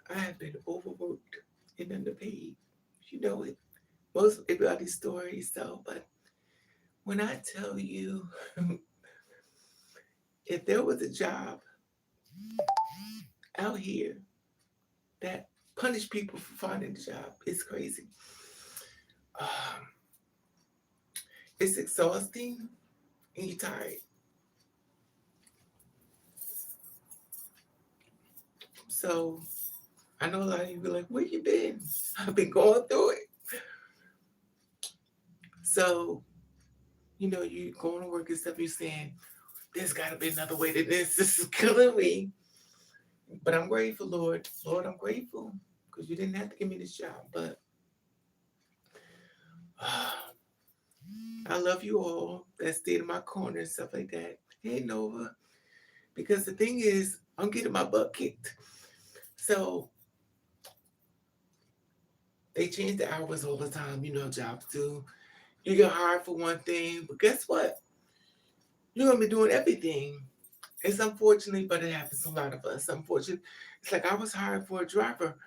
I have been overworked and underpaid. You know it. Most everybody's story, so, but when I tell you, if there was a job out here that punish people for finding a job, it's crazy. Um, it's exhausting and you're tired. So I know a lot of you be like, where you been? I've been going through it. So, you going to work and stuff, you're saying, there's got to be another way to this. This is killing me. But I'm grateful, Lord. Lord, I'm grateful because you didn't have to give me this job. But I love you all that stayed in my corner and stuff like that. Hey, Nova. Because the thing is, I'm getting my butt kicked. So they change the hours all the time. Jobs do. You get hired for one thing, but guess what? You're going to be doing everything. It's unfortunately, but it happens to a lot of us. Unfortunately, it's like I was hired for a driver.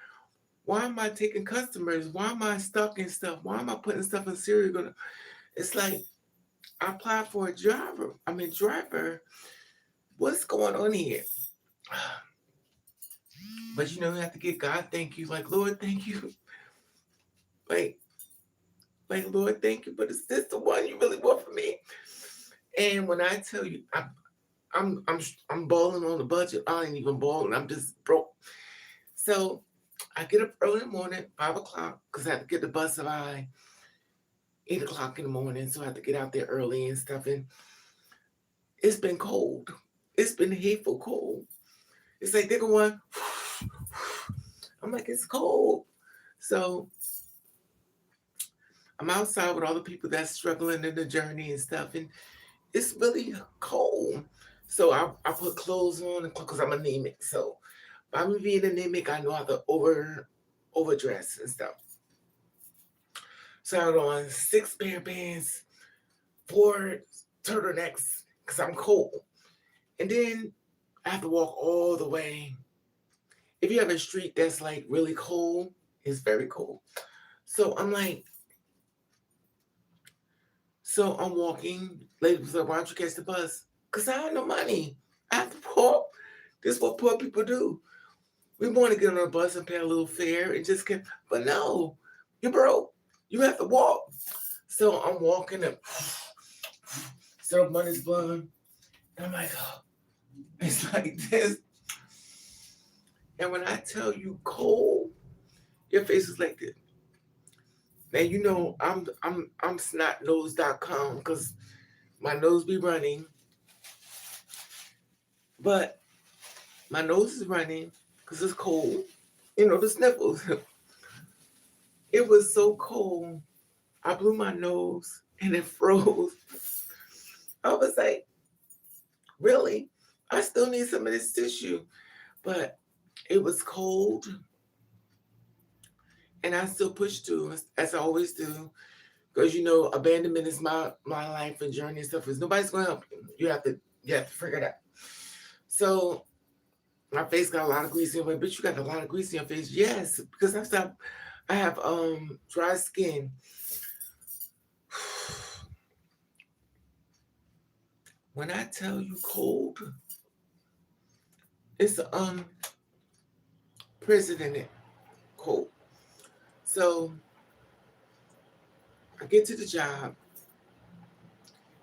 Why am I taking customers? Why am I stuck in stuff? Why am I putting stuff in cereal? It's like I applied for a driver. Driver. What's going on here? But you have to give God thank you. Like, Lord, thank you. Like, Lord, thank you. But is this the one you really want for me? And when I tell you, I'm balling on the budget. I ain't even balling. I'm just broke. So I get up early in the morning, 5 o'clock, because I have to get the bus by 8 o'clock in the morning. So I have to get out there early and stuff. And it's been cold. It's been hateful cold. It's like they're going, I'm like, it's cold. So I'm outside with all the people that's struggling in the journey and stuff. And it's really cold. So I put clothes on because I'm anemic. So if I'm being anemic, I know how to overdress and stuff. So I had on 6 pair of pants, 4 turtlenecks because I'm cold. And then I have to walk all the way. If you have a street that's like really cold, it's very cold. So I'm walking. Ladies like, why don't you catch the bus? Because I have no money. I have to walk. This is what poor people do. We want to get on a bus and pay a little fare and just get, but no, you're broke. You have to walk. So I'm walking and so money's blowing. And I'm like, oh, it's like this. And when I tell you cold, your face is like this. Now I'm snotnose.com because my nose be running. But my nose is running because it's cold. The sniffles. It was so cold. I blew my nose and it froze. I was like, really? I still need some of this tissue. But it was cold and I still pushed through as I always do. Because abandonment is my life and journey and stuff. Is nobody's gonna help you. You have to figure it out. So my face got a lot of grease in it, but you got a lot of grease in your face. Yes, because I have dry skin. When I tell you cold, it's president cold. So I get to the job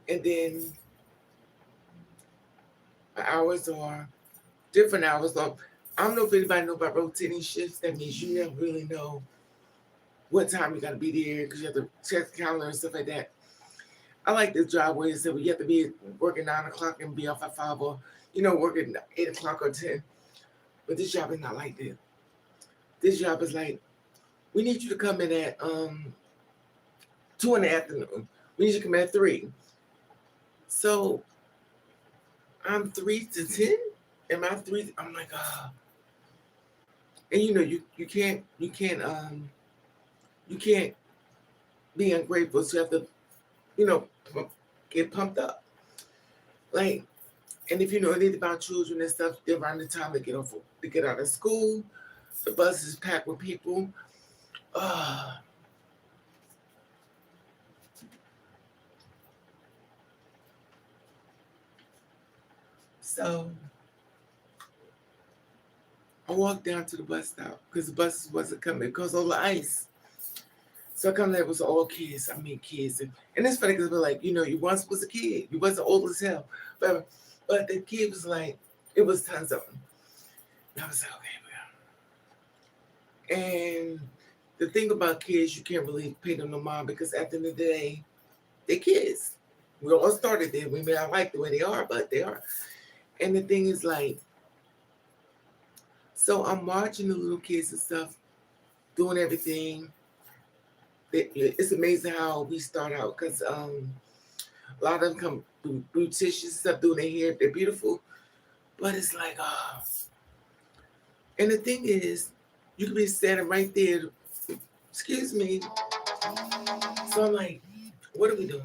and then my hours are different hours. So I don't know if anybody know about rotating shifts. That means you never really know what time you got to be there because you have to check the calendar and stuff like that. I like this job where you said you have to be working 9 o'clock and be off at 5 or working 8 o'clock or 10. But this job is not like that. This job is like, we need you to come in at 2 in the afternoon. We need you to come in at 3. So I'm 3 to 10. Am I 3? I'm like, ah. And you can't be ungrateful. So you have to, get pumped up. Like And if you know anything about children and stuff, they're around the time they get out of school. The bus is packed with people. Uh, so I walked down to the bus stop because the bus wasn't coming because all the ice. So I come there, it was all kids. I mean, kids. And it's funny because we're like, you once was a kid. You wasn't old as hell. But the kid was like, it was tons of them. And I was like, okay, well. And the thing about kids, you can't really pay them no mind because at the end of the day, they're kids. We all started there. We may not like the way they are, but they are. And the thing is like, so I'm watching the little kids and stuff, doing everything. It's amazing how we start out because a lot of them come do beautician stuff, doing their hair. They're beautiful, but it's like, and the thing is, you could be standing right there. Excuse me. So I'm like, what are we doing?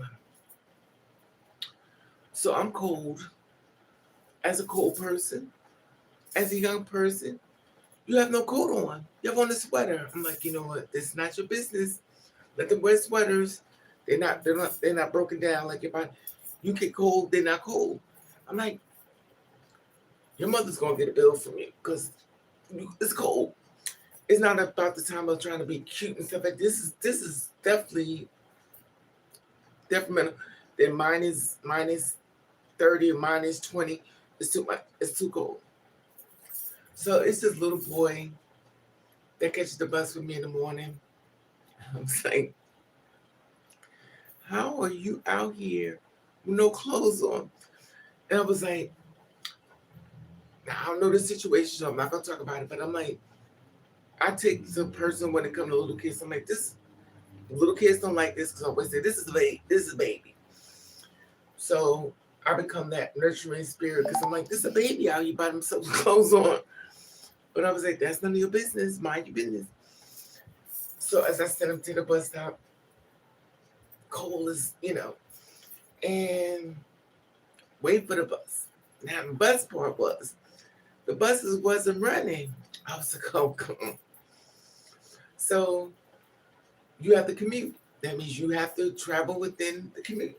So I'm cold. As a cold person, as a young person, you have no coat on. You have on a sweater. I'm like, you know what? It's not your business. Let them wear sweaters. They're not broken down. Like you get cold, they're not cold. I'm like, your mother's gonna get a bill from you because it's cold. It's not about the time of trying to be cute and stuff like this. Is definitely detrimental. Then minus 30 or minus 20. It's too much. It's too cold. So it's this little boy that catches the bus with me in the morning. I'm saying, how are you out here with no clothes on? And I was like, I don't know the situation, so I'm not gonna talk about it. But I'm like, I take the person when it comes to little kids. I'm like, this little kids don't like this because I always say this is a baby. This is a baby. So I become that nurturing spirit because I'm like, this is a baby out here by themselves with clothes on. But I was like, that's none of your business. Mind your business. So as I sent him to the bus stop, cold as and wait for the bus. Now the bus part was the buses wasn't running. I was like, oh, come on. So you have to commute. That means you have to travel within the commute.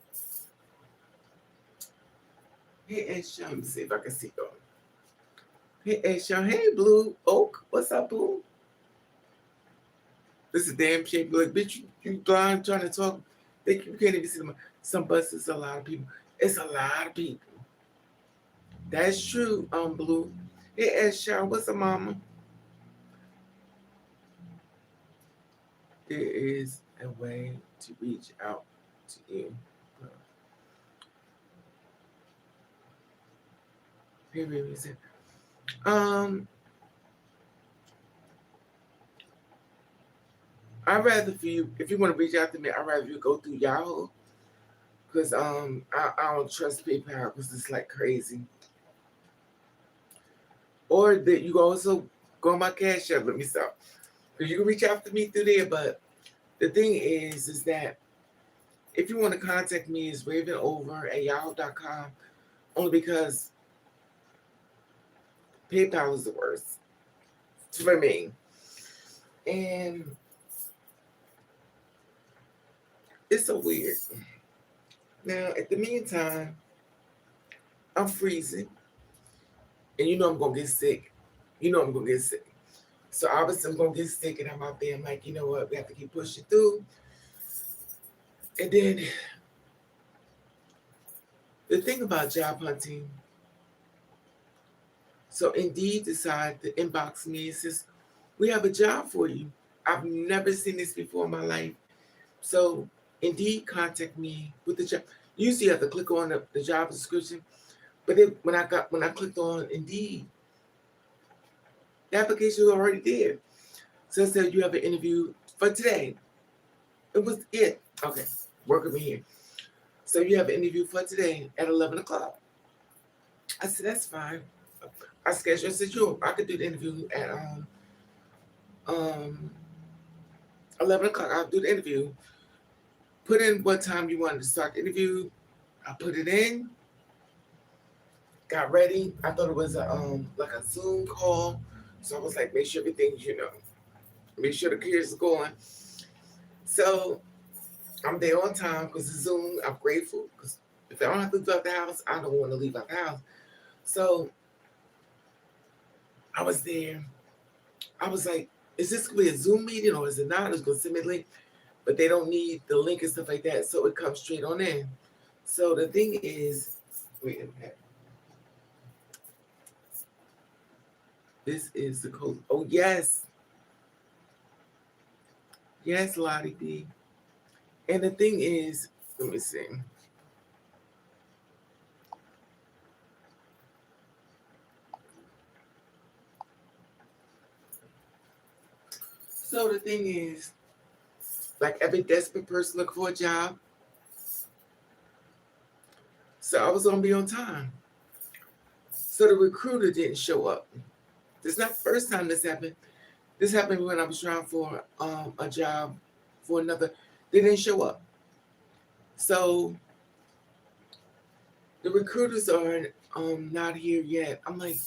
Hey, Ash, let me see if I can see you. Hey, Ash, hey, Blue Oak, what's up, Blue? This is damn shape. Like, bitch, you blind trying to talk. You can't even see them. Some buses, a lot of people. It's a lot of people. That's true, Blue. Hey, Ash, what's up, mama? There is a way to reach out to you. Here, I'd rather for you, if you want to reach out to me, I'd rather you go through Yahoo. Because I don't trust PayPal because it's like crazy. Or that you also go on my cash app, let me stop. Because you can reach out to me through there, but the thing is that if you want to contact me, it's ravenover@yahoo.com, only because PayPal is the worst for me. And it's so weird. Now, at the meantime, I'm freezing. And I'm going to get sick. I'm going to get sick. So obviously I'm going to get sick and I'm out there. I'm like, you know what? We have to keep pushing through. And then the thing about job hunting, so Indeed decided to inbox me and says, we have a job for you. I've never seen this before in my life. So Indeed contact me with the job. Usually you have to click on the job description. But when I clicked on Indeed, the application was already there. So it said you have an interview for today. It was it. Okay, work with me here. So you have an interview for today at 11 o'clock. I said, that's fine. I scheduled. I said, sure, I could do the interview at 11 o'clock. I'll do the interview. Put in what time you wanted to start the interview. I put it in. got ready. I thought it was a like a Zoom call. So I was like, make sure everything's, make sure the kids are going. So I'm there on time because the Zoom, I'm grateful because if I don't have to leave out the house, I don't want to leave out the house. So I was there. I was like, is this gonna be a Zoom meeting or is it not? It's gonna send me a link, but they don't need the link and stuff like that, so it comes straight on in. So the thing is, wait a minute. This is the code. Oh yes, yes, Lottie D. And the thing is, let me see. So the thing is, like every desperate person looking for a job, so I was gonna be on time. So the recruiter didn't show up. This is not the first time this happened. This happened when I was trying for a job for another. They didn't show up. So the recruiters are not here yet. I'm like,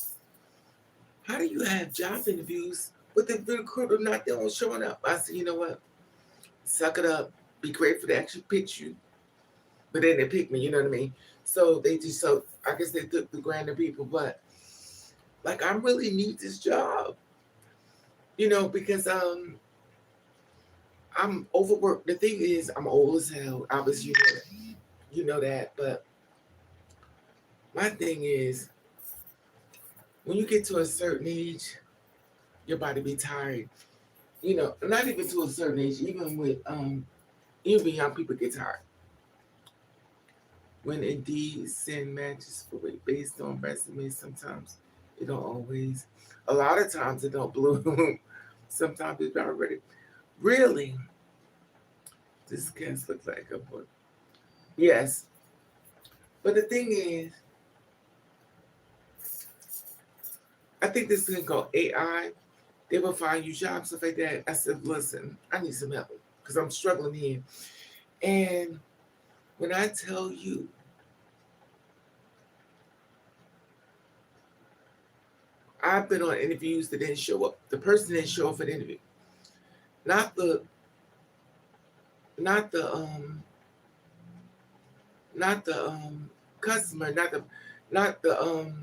how do you have job interviews with the recruiter not there showing up? I said, you know what? Suck it up. Be grateful they actually picked you. But they didn't pick me, you know what I mean? So they just, so I guess they took the grander people, but like I really need this job, because I'm overworked. The thing is, I'm old as hell. Obviously, you know that. But my thing is, when you get to a certain age, your body be tired. Not even to a certain age, even young people get tired. When Indeed send matches for weight based on resumes, sometimes it don't always. A lot of times it don't bloom. Sometimes it's not ready. Really, this can look like a book. Yes, but the thing is, I think this thing called AI. They will find you jobs, stuff like that. I said, listen, I need some help because I'm struggling here. And when I tell you, I've been on interviews that didn't show up. The person didn't show up for the interview. Not the, not the, not the customer, not the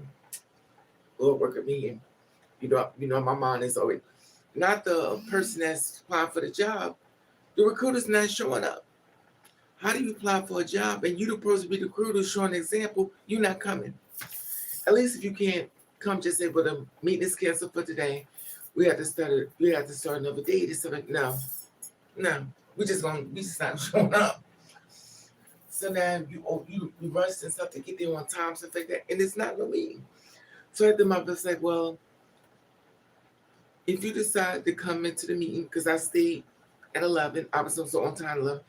Lord work at me, and my mind is always not the person that's applying for the job. The recruiter's not showing up. How do you apply for a job and you're supposed to be the recruiter showing an example? You're not coming. At least if you can't come, just say, "Well, the meeting is canceled for today. We have to start. We have to start another day." No, we just not showing up. So now you rush and stuff to get there on time, stuff like that, and it's not no meeting. So I think my was like, well, if you decide to come into the meeting, because I stayed at 11, I was also on time 11.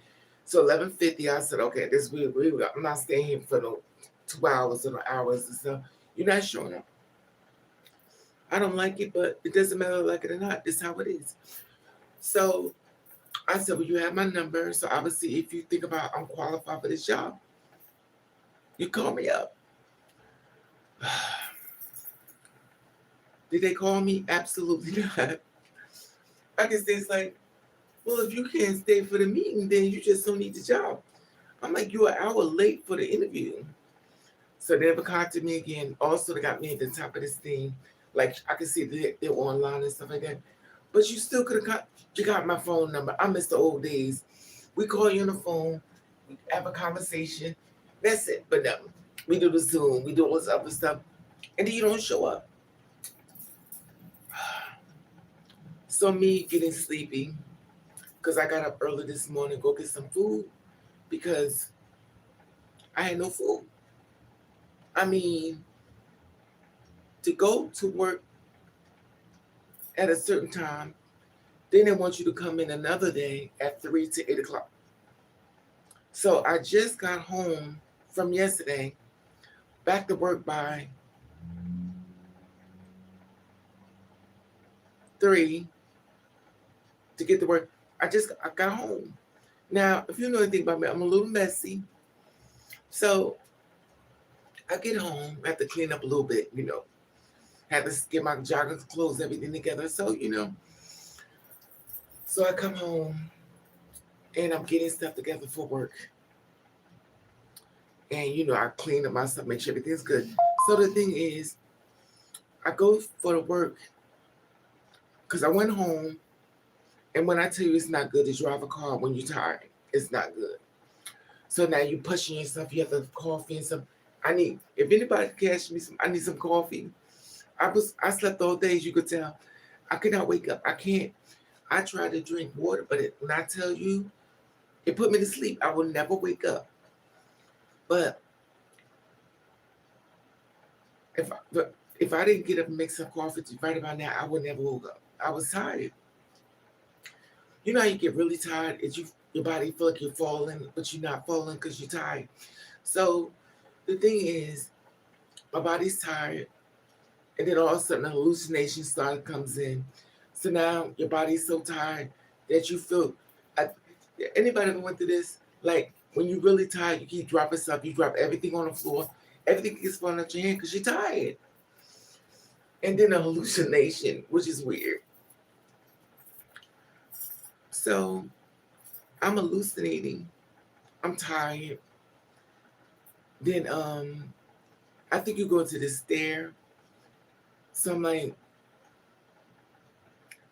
So 11:50, I said, okay, this I'm not staying here for no 2 hours or no hours and stuff. You're not showing up. I don't like it, but it doesn't matter like it or not. This is how it is. So I said, well, you have my number. So obviously, if you think about I'm qualified for this job, you call me up. Did they call me? Absolutely not. I guess it's like, well, if you can't stay for the meeting, then you just don't need the job. I'm like, you're an hour late for the interview. So they never contacted me again. Also, they got me at the top of this thing. Like, I could see they're online and stuff like that. But you still could have you got my phone number. I miss the old days. We call you on the phone, we have a conversation. That's it. But no, we do the Zoom, we do all this other stuff. And then you don't show up. So me getting sleepy, because I got up early this morning to go get some food because I had no food. I mean, to go to work at a certain time, then they want you to come in another day at 3 to 8 o'clock. So I just got home from yesterday, back to work by 3 to get to work. I got home. Now, if you know anything about me, I'm a little messy. So I get home, I have to clean up a little bit, have to get my joggers, clothes, everything together. So, so I come home and I'm getting stuff together for work. And, I clean up my stuff, make sure everything's good. So the thing is, I go for the work because I went home. And when I tell you it's not good to drive a car when you're tired, it's not good. So now you're pushing yourself. You have to have coffee and some. If anybody can catch me I need some coffee. I slept all day, as you could tell. I could not wake up. I can't. I tried to drink water, but when I tell you, it put me to sleep. I will never wake up. But if I didn't get up and make some coffee right about now, I would never woke up. I was tired. You know how you get really tired? Your body feel like you're falling, but you're not falling because you're tired. So the thing is, my body's tired, and then all of a sudden a hallucination comes in. So now your body's so tired that you feel. Anybody ever went through this? Like when you're really tired, you keep dropping stuff. You drop everything on the floor. Everything gets falling out your hand because you're tired. And then a hallucination, which is weird. So I'm hallucinating. I'm tired. Then I think you go to the stair. So I'm like,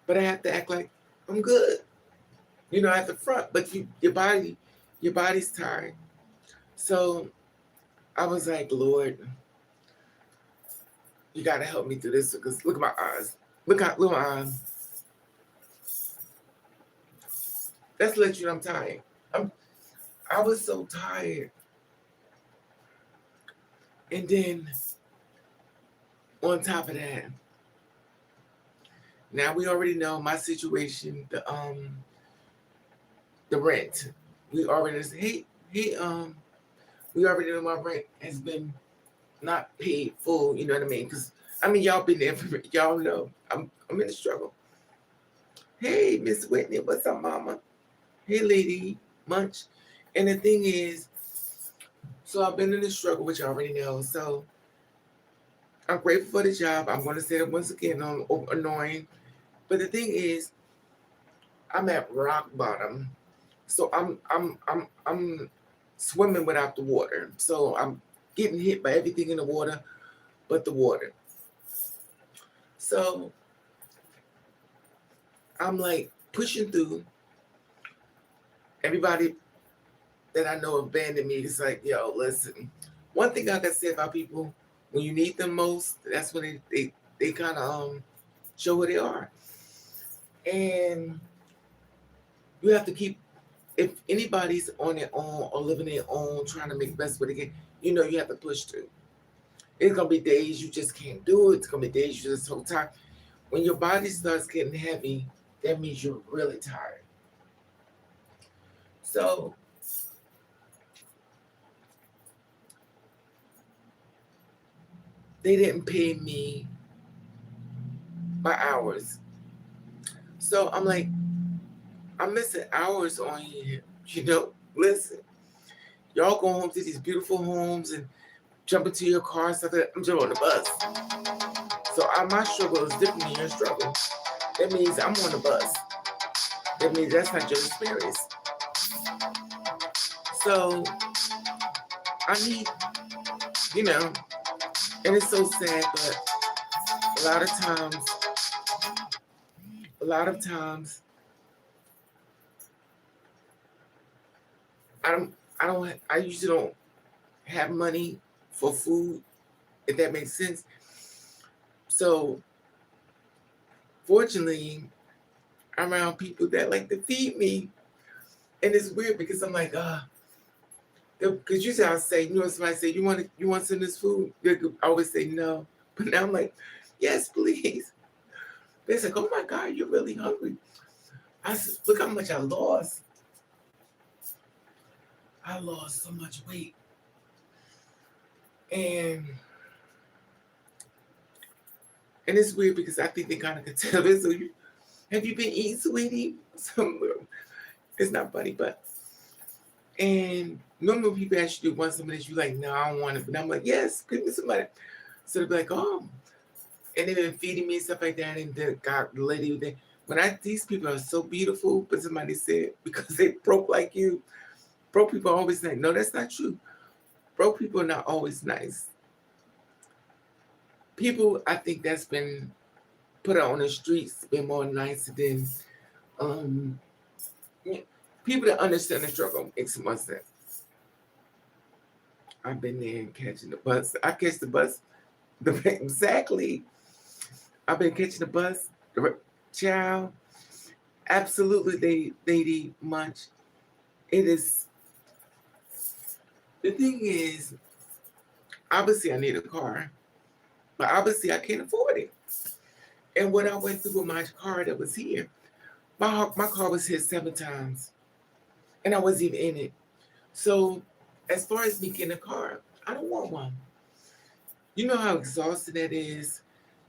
but I have to act like I'm good. At the front. But your body's tired. So I was like, Lord, you gotta help me through this because look at my eyes. Look at my eyes. That's to let you know I'm tired. I was so tired. And then on top of that, now we already know my situation, the rent. We already we already know my rent has been not paid full, you know what I mean? Because y'all been there for me. Y'all know I'm in the struggle. Hey, Miss Whitney, what's up, mama? Hey, lady, munch. And the thing is, so I've been in the struggle, which I already know. So I'm grateful for the job. I'm going to say it once again, I'm annoying. But the thing is, I'm at rock bottom. So I'm swimming without the water. So I'm getting hit by everything in the water but the water. So I'm like pushing through. Everybody that I know abandoned me. It's like, yo, listen. One thing I can say about people, when you need them most, that's when they kind of show who they are. And you have to keep, if anybody's on their own or living their own, trying to make the best what they can, you have to push through. It's going to be days you just can't do it. It's going to be days you're just so tired. When your body starts getting heavy, that means you're really tired. So they didn't pay me by hours. So I'm like, I'm missing hours on here. Listen, y'all go home to these beautiful homes and jump into your car and stuff like that. I'm jumping on the bus. So my struggle is different than your struggle. That means I'm on the bus. That means that's not your experience. So I need, and it's so sad, but a lot of times, I usually don't have money for food, if that makes sense. So fortunately, I'm around people that like to feed me. And it's weird because I'm like, because usually I'll say, somebody say, you want some of this food? I always say no. But now I'm like, yes, please. They're like, oh my God, you're really hungry. I said, look how much I lost. I lost so much weight. And it's weird because I think they kind of could tell this. So have you been eating, sweetie? It's not funny, but And normally when people ask you to want some of this, you're like, no, I don't want it. But I'm like, yes, give me some money. So they'll be like, oh. And they've been feeding me and stuff like that. And the lady, these people are so beautiful, but somebody said, because they broke like you, broke people are always nice. No, that's not true. Broke people are not always nice. People, I think that's been put out on the streets, been more nicer than people that understand the struggle. Makes more sense. I've been there and catching the bus. I catch the bus. Exactly. I've been catching the bus. Child, absolutely, they eat much. It is. The thing is, obviously, I need a car, but obviously, I can't afford it. And what I went through with my car that was here, my car was hit 7 times, and I wasn't even in it. So, as far as me getting a car, I don't want one. You know how exhausting that is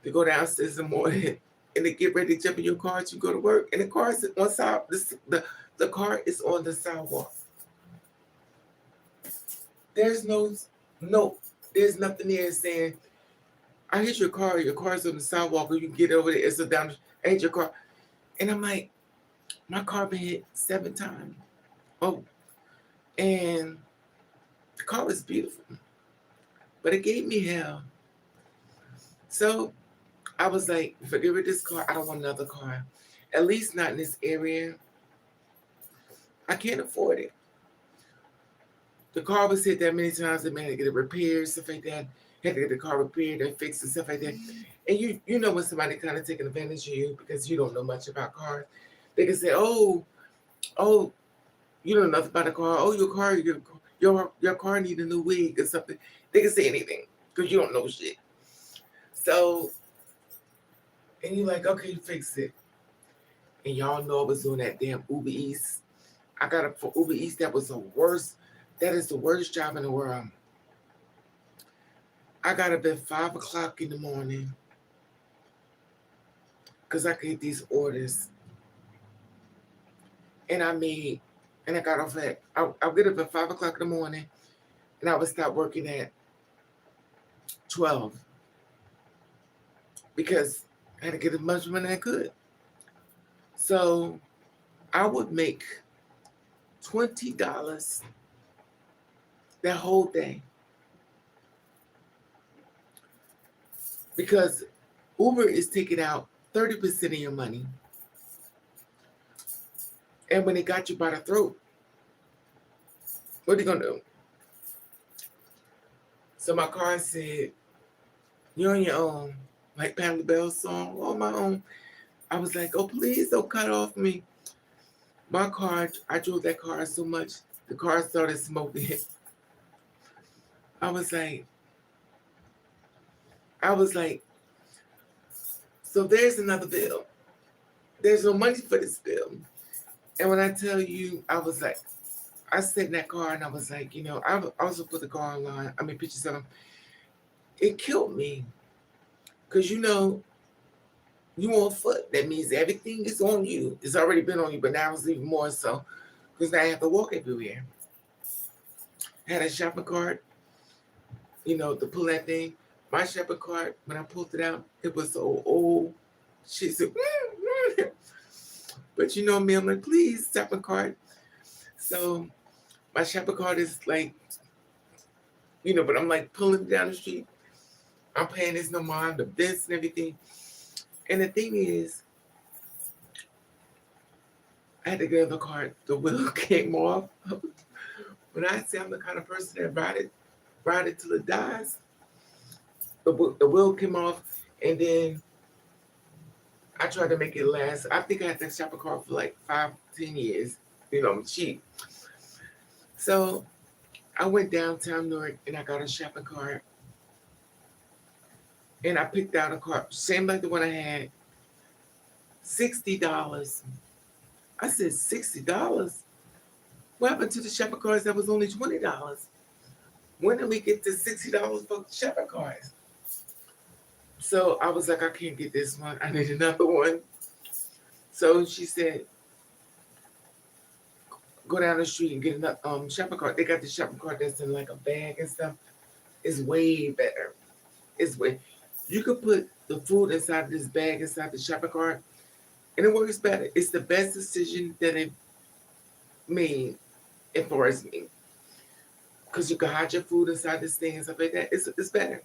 to go downstairs in the morning and to get ready to jump in your car to go to work, and the car is on side. The car is on the sidewalk. There's there's nothing there saying, I hit your car's on the sidewalk, or you can get over there, it's a down, I hit your car. And I'm like, my car been hit 7 times. Oh, and the car was beautiful, but it gave me hell. So I was like, if I get rid of this car, I don't want another car. At least not in this area. I can't afford it. The car was hit that many times, I had to get it repaired, stuff like that. Had to get the car repaired and fixed and stuff like that. And you know when somebody kind of taking advantage of you because you don't know much about cars. They can say, oh, you don't know nothing about a car. Oh, your car need a new wig or something. They can say anything because you don't know shit. So, and you're like, okay, fix it. And y'all know I was doing that damn Uber Eats. I got it for Uber Eats. That was the worst. That is the worst job in the world. I got up at 5 o'clock in the morning because I could get these orders. And I got off I'll get up at 5 o'clock in the morning and I would stop working at 12 because I had to get as much money as I could. So I would make $20 that whole day. Because Uber is taking out 30% of your money. And when they got you by the throat, what are you going to do? So my car said, you're on your own. Like Pamela Bell's song, on my own. I was like, oh, please don't cut off me. My car, I drove that car so much, the car started smoking. I was like, so there's another bill. There's no money for this bill. And when I tell you, I was like, I sat in that car and I was like, I also put the car online. I mean, pictures of them. It killed me. Because, you on foot. That means everything is on you. It's already been on you, but now it's even more so. Because now I have to walk everywhere. I had a shopping cart, to pull that thing. My shopping cart, when I pulled it out, it was so old. She said, but me, I'm like, please, shopping cart. So my shopping cart is like, but I'm like pulling it down the street. I'm paying this no mind, the this and everything. And the thing is, I had to get in the cart. The wheel came off. When I say I'm the kind of person that ride it till it dies, the wheel came off, and then I tried to make it last. I think I had that shopping cart for like 5-10 years. I'm cheap. So I went downtown Newark and I got a shopping cart. And I picked out a cart, same like the one I had, $60. I said, $60? What happened to the shopping carts that was only $20? When did we get to $60 for shopping carts? So I was like, I can't get this one. I need another one. So she said, go down the street and get another shopping cart. They got the shopping cart that's in like a bag and stuff. It's way better. It's way you could put the food inside of this bag inside the shopping cart, and it works better. It's the best decision that it made as far as me, because you can hide your food inside this thing and stuff like that. It's better.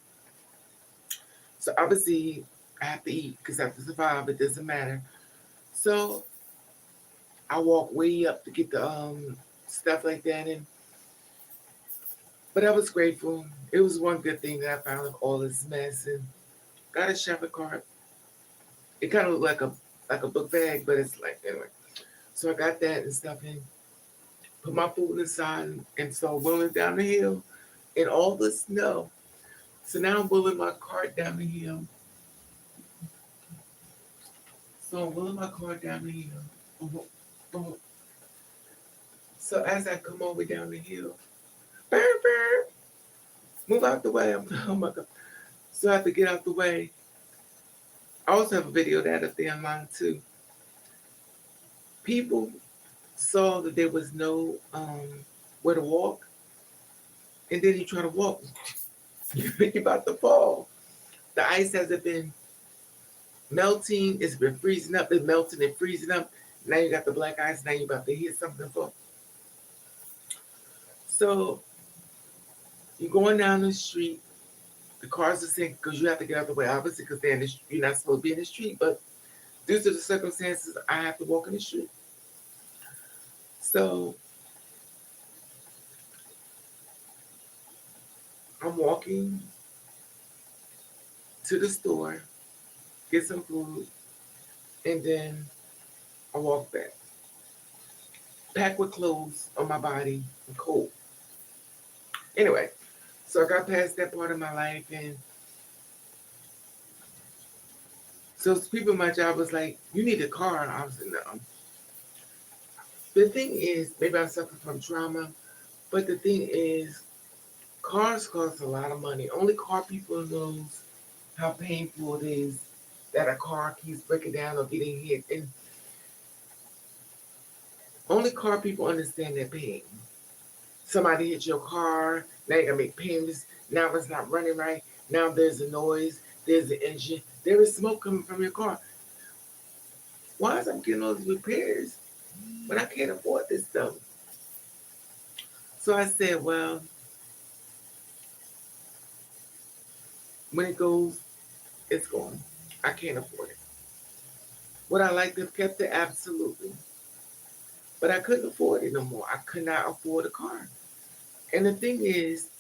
So obviously I have to eat because I have to survive. It doesn't matter. So I walk way up to get the stuff like that, and but I was grateful. It was one good thing that I found of all this mess and got a shopping cart. It kind of looked like a book bag, but it's like anyway. So I got that and stuff in, put my food inside, and so wheeling down the hill in all the snow. So now I'm wheeling my cart down the hill. So I'm wheeling my cart down the hill. Boom, boom. So as I come over down the hill, burr, burr, move out the way. I'm oh my god. So I have to get out the way. I also have a video of that up there online too. People saw that there was no where to walk, and then you try to walk. You're about to fall. The ice hasn't been melting, it's been freezing up, it's melting and freezing up. Now you got the black ice, now you're about to hit something fall. So you're going down the street, the cars are saying, because you have to get out the way, obviously, because you're not supposed to be in the street, but due to the circumstances, I have to walk in the street. So I'm walking to the store, get some food, and then I walk back. Packed with clothes on my body, and cold. Anyway, so I got past that part of my life, and so people in my job was like, "You need a car," and I was like, "No." The thing is, maybe I'm suffering from trauma, but the thing is, cars cost a lot of money. Only car people knows how painful it is that a car keeps breaking down or getting hit, and only car people understand that pain. Somebody hit your car, now you gotta make payments. Now it's not running right. Now there's a noise. There's an engine. There is smoke coming from your car. Why is I'm getting all these repairs when I can't afford this stuff? So I said, well, when it goes, it's gone. I can't afford it. Would I like to have kept it? Absolutely. But I couldn't afford it no more. I could not afford a car. And the thing is,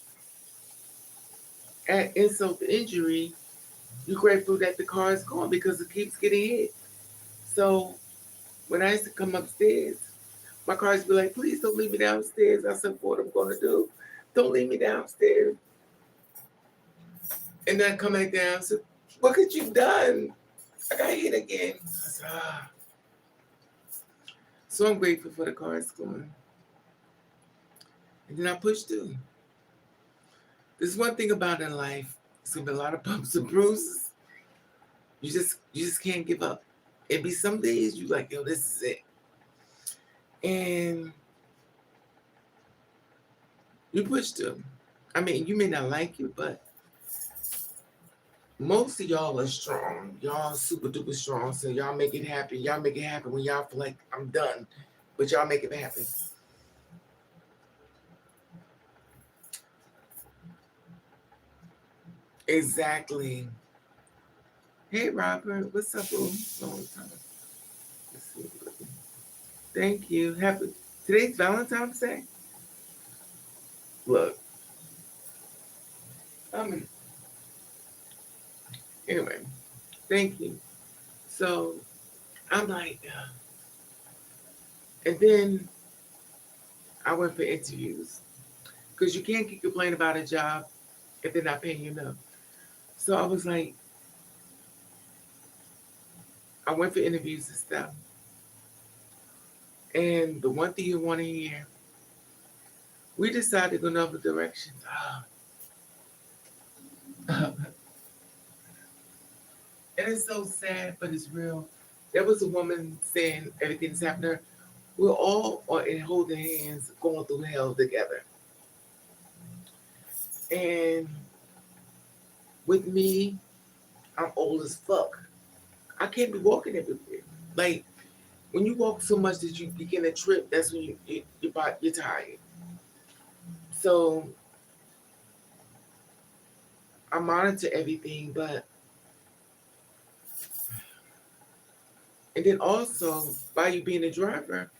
at insult to injury, you're grateful that the car is gone because it keeps getting hit. So when I used to come upstairs, my car used to be like, please don't leave me downstairs. I said, what I'm going to do. Don't leave me downstairs. And then I come back down. So what could you done? I got hit again. I said, ah. So I'm grateful for the car it's going. And then I pushed through. There's one thing about in life. It's gonna be a lot of bumps and bruises. You just can't give up. It be some days you like, yo, this is it. And you push through. I mean, you may not like it, but most of y'all are strong. Y'all super duper strong. So y'all make it happen. Y'all make it happen when y'all feel like I'm done. But y'all make it happen. Exactly. Hey Robert, what's up, boo? Long time. Let's see. Thank you. Happy today's Valentine's Day. Look, I mean, anyway, thank you. So I'm like, and then I went for interviews because you can't keep complaining about a job if they're not paying you enough. So I was like, I went for interviews and stuff. And the one thing you want to hear, we decided to go another direction. And it's so sad, but it's real. There was a woman saying everything's happening. We're all in holding hands, going through hell together. And with me, I'm old as fuck. I can't be walking everywhere. Like when you walk so much that you begin to trip, that's when you're tired. So I monitor everything, but and then also by you being a driver,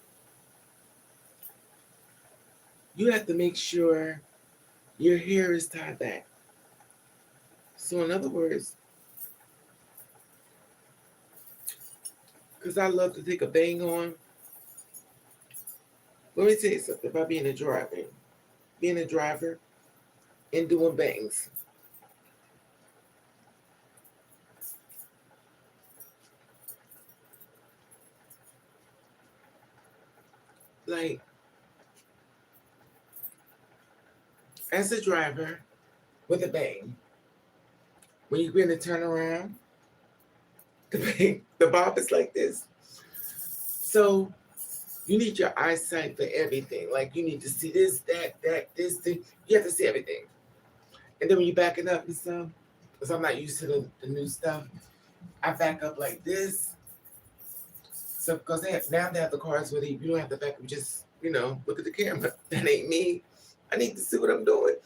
you have to make sure your hair is tied back. So in other words, because I love to take a bang on, let me tell you something about being a driver and doing bangs. Like as a driver with a bang, when you're going to turn around, the bob is like this. So you need your eyesight for everything. Like you need to see this, that, this thing. You have to see everything. And then when you back it up and stuff, because I'm not used to the new stuff, I back up like this. So because now they have the cars where you don't have to back up, just look at the camera. That ain't me. I need to see what I'm doing.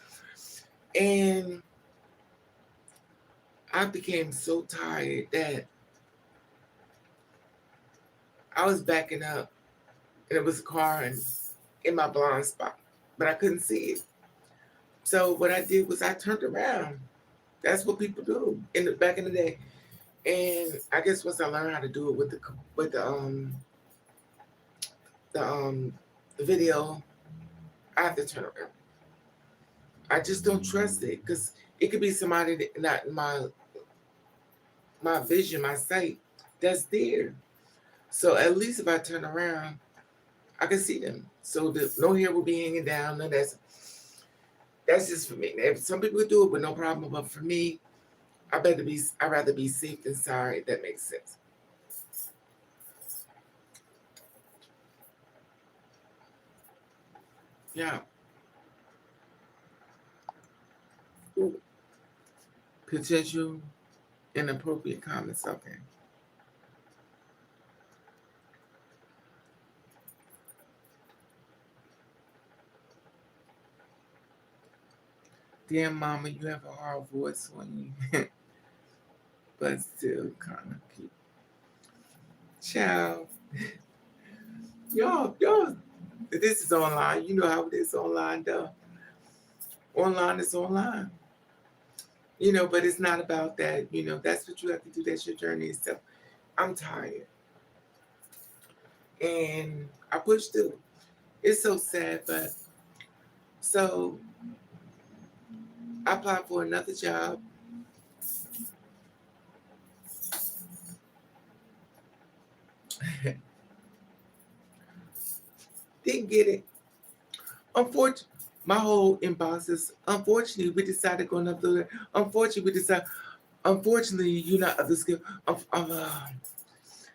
And I became so tired that I was backing up and it was a car in my blind spot, but I couldn't see it. So what I did was I turned around. That's what people do back in the day. And I guess once I learned how to do it with the um the video, I have to turn around. I just don't trust it because it could be somebody that not my vision, my sight that's there. So at least if I turn around, I can see them. So no hair will be hanging down. No, that's just for me. If some people do it with no problem, but for me, I'd rather be safe than sorry. If that makes sense. Yeah. Ooh. Potential inappropriate comments. Okay. Damn, mama, you have a hard voice when you, but still kind of cute. Ciao. Y'all, this is online. You know how it is online, though. Online is online. But it's not about that. That's what you have to do. That's your journey and stuff. I'm tired. And I pushed through. It's so sad, but so I applied for another job. Didn't get it. Unfortunately, my whole inbox is unfortunately we decided to go another. Unfortunately you're not of the skill.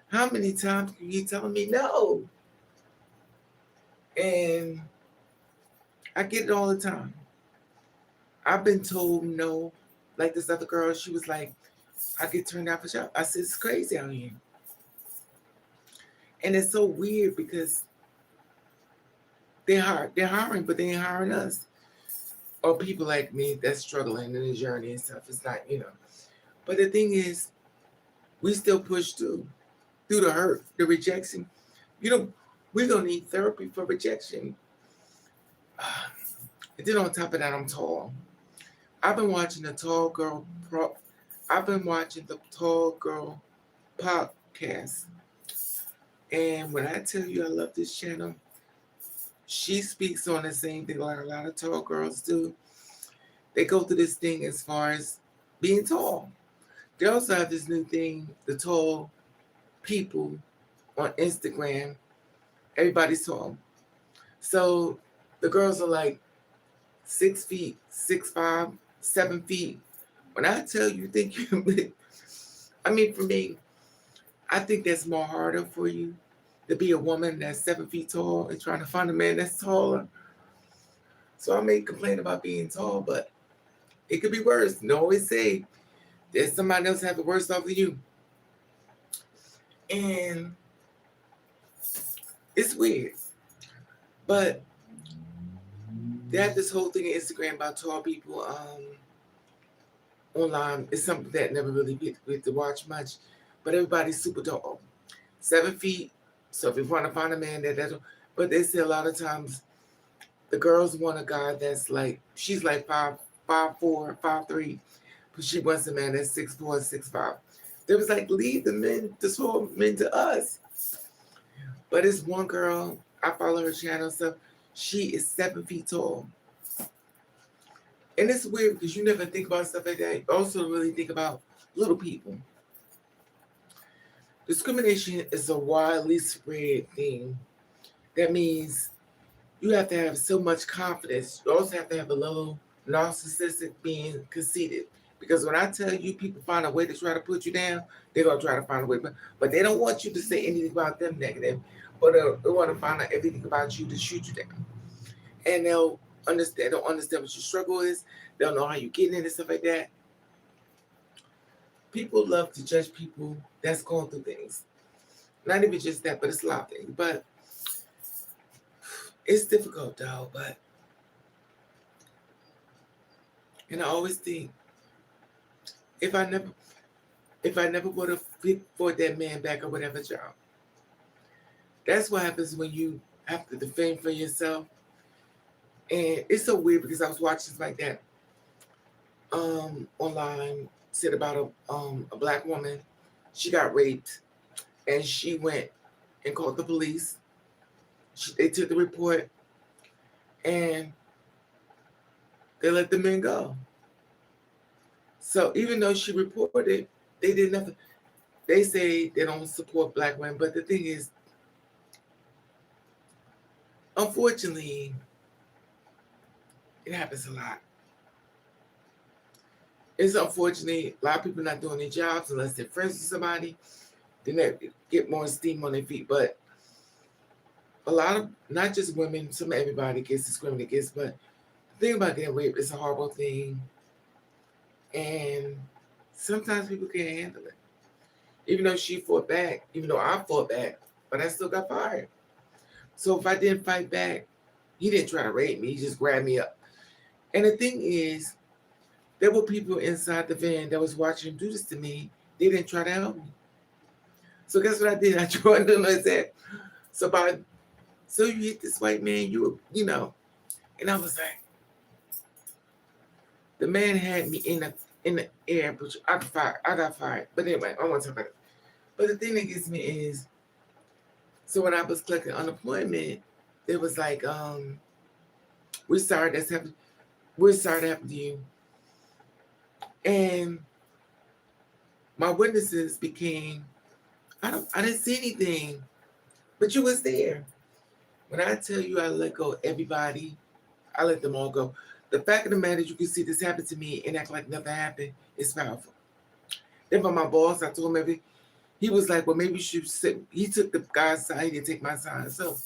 How many times can you tell me no? And I get it all the time. I've been told no. Like this other girl, she was like, I get turned out for job. I said, it's crazy out here. And it's so weird because they're hiring, but they ain't hiring us. Or people like me that's struggling in the journey and stuff. It's not. But the thing is, we still push through the hurt, the rejection. We're gonna need therapy for rejection. And then on top of that, I'm tall. I've been watching the Tall Girl I've been watching the Tall Girl podcast. And when I tell you I love this channel, she speaks on the same thing like a lot of tall girls do. They go through this thing as far as being tall. They also have this new thing, the tall people on Instagram. Everybody's tall. So the girls are like 6 feet, 6'5", 7 feet. When I tell you, think you, I mean, for me, I think that's more harder for you to be a woman that's 7 feet tall and trying to find a man that's taller. So I may complain about being tall, but it could be worse. You always say there's somebody else have the worst off of you. And it's weird. But they have this whole thing on Instagram about tall people online. It's something that never really get to watch much. But everybody's super tall. 7 feet. So if you want to find a man that's, but they say a lot of times the girls want a guy that's like, she's like 5'4", 5'3", but she wants a man that's 6'4", 6'5". They was like, leave the tall men to us. But it's one girl, I follow her channel and stuff. She is 7 feet tall. And it's weird because you never think about stuff like that. You also really think about little people. Discrimination is a widely spread thing. That means you have to have so much confidence. You also have to have a little narcissistic being conceited. Because when I tell you people find a way to try to put you down, they're going to try to find a way. But they don't want you to say anything about them negative. But they want to find out everything about you to shoot you down. And they'll understand what your struggle is. They'll know how you get in and stuff like that. People love to judge people that's going through things. Not even just that, but it's a lot of things. But it's difficult, though. But, and I always think, if I never would have fit for that man back or whatever job, that's what happens when you have to defend for yourself. And it's so weird because I was watching like that online, said about a black woman. She got raped, and she went and called the police. They took the report, and they let the men go. So even though she reported, they did nothing. They say they don't support black women, but the thing is, unfortunately, it happens a lot. It's unfortunately a lot of people not doing their jobs unless they're friends with somebody. Then they get more steam on their feet. But a lot of, not just women, everybody gets discriminated against. But the thing about getting raped is a horrible thing. And sometimes people can't handle it. Even though she fought back, even though I fought back, but I still got fired. So if I didn't fight back, he didn't try to rape me. He just grabbed me up. And the thing is, there were people inside the van that was watching him do this to me. They didn't try to help me. So guess what I did? I joined them and said, so you hit this white man, you know. And I was like, the man had me in the air, but I got fired. But anyway, I want to talk about it. But the thing that gets me is, so when I was collecting unemployment, it was like, we're sorry that's happened. We're sorry that happened to you. And my witnesses became, I didn't see anything, but you was there. When I tell you I let go everybody, I let them all go. The fact of the matter is you can see this happen to me and act like nothing happened is powerful. Then for my boss, I told him he was like, well, maybe you should sit. He took the guy's side, he didn't take my side. So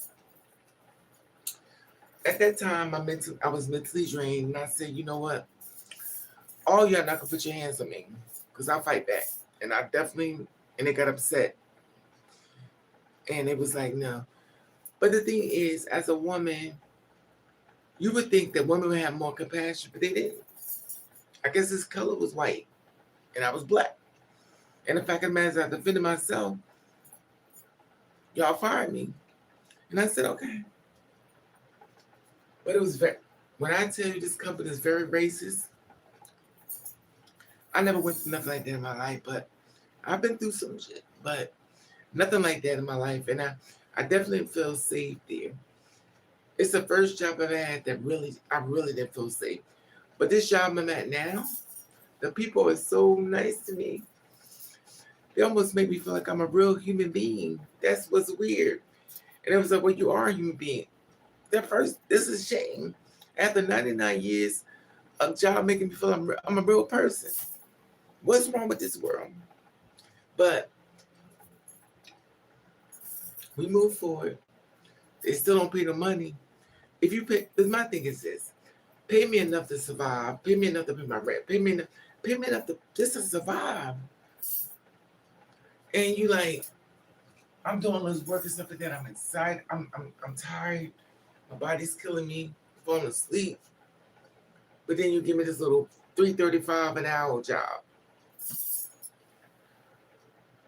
at that time, I was mentally drained, and I said, you know what? All y'all not gonna put your hands on me, because I'll fight back. And they got upset. And it was like, no. But the thing is, as a woman, you would think that women would have more compassion, but they didn't. I guess his color was white, and I was black. And the fact of the matter is, I defended myself. Y'all fired me. And I said, okay. But it was when I tell you this company is very racist, I never went through nothing like that in my life, but I've been through some shit, but nothing like that in my life. And I definitely feel safe there. It's the first job I've had that I really didn't feel safe. But this job I'm at now, the people are so nice to me. They almost make me feel like I'm a real human being. That's what's weird. And it was like, well, you are a human being. This is shame. After 99 years of job making me feel I'm a real person. What's wrong with this world? But We move forward. They still don't pay the money. If you pay, my thing is this: pay me enough to survive. Pay me enough to pay my rent. Pay me enough to just to survive. And you like, I'm doing all this work and stuff like that. I'm excited. I'm tired. My body's killing me. Falling asleep. But then you give me this little $3.35 an hour job.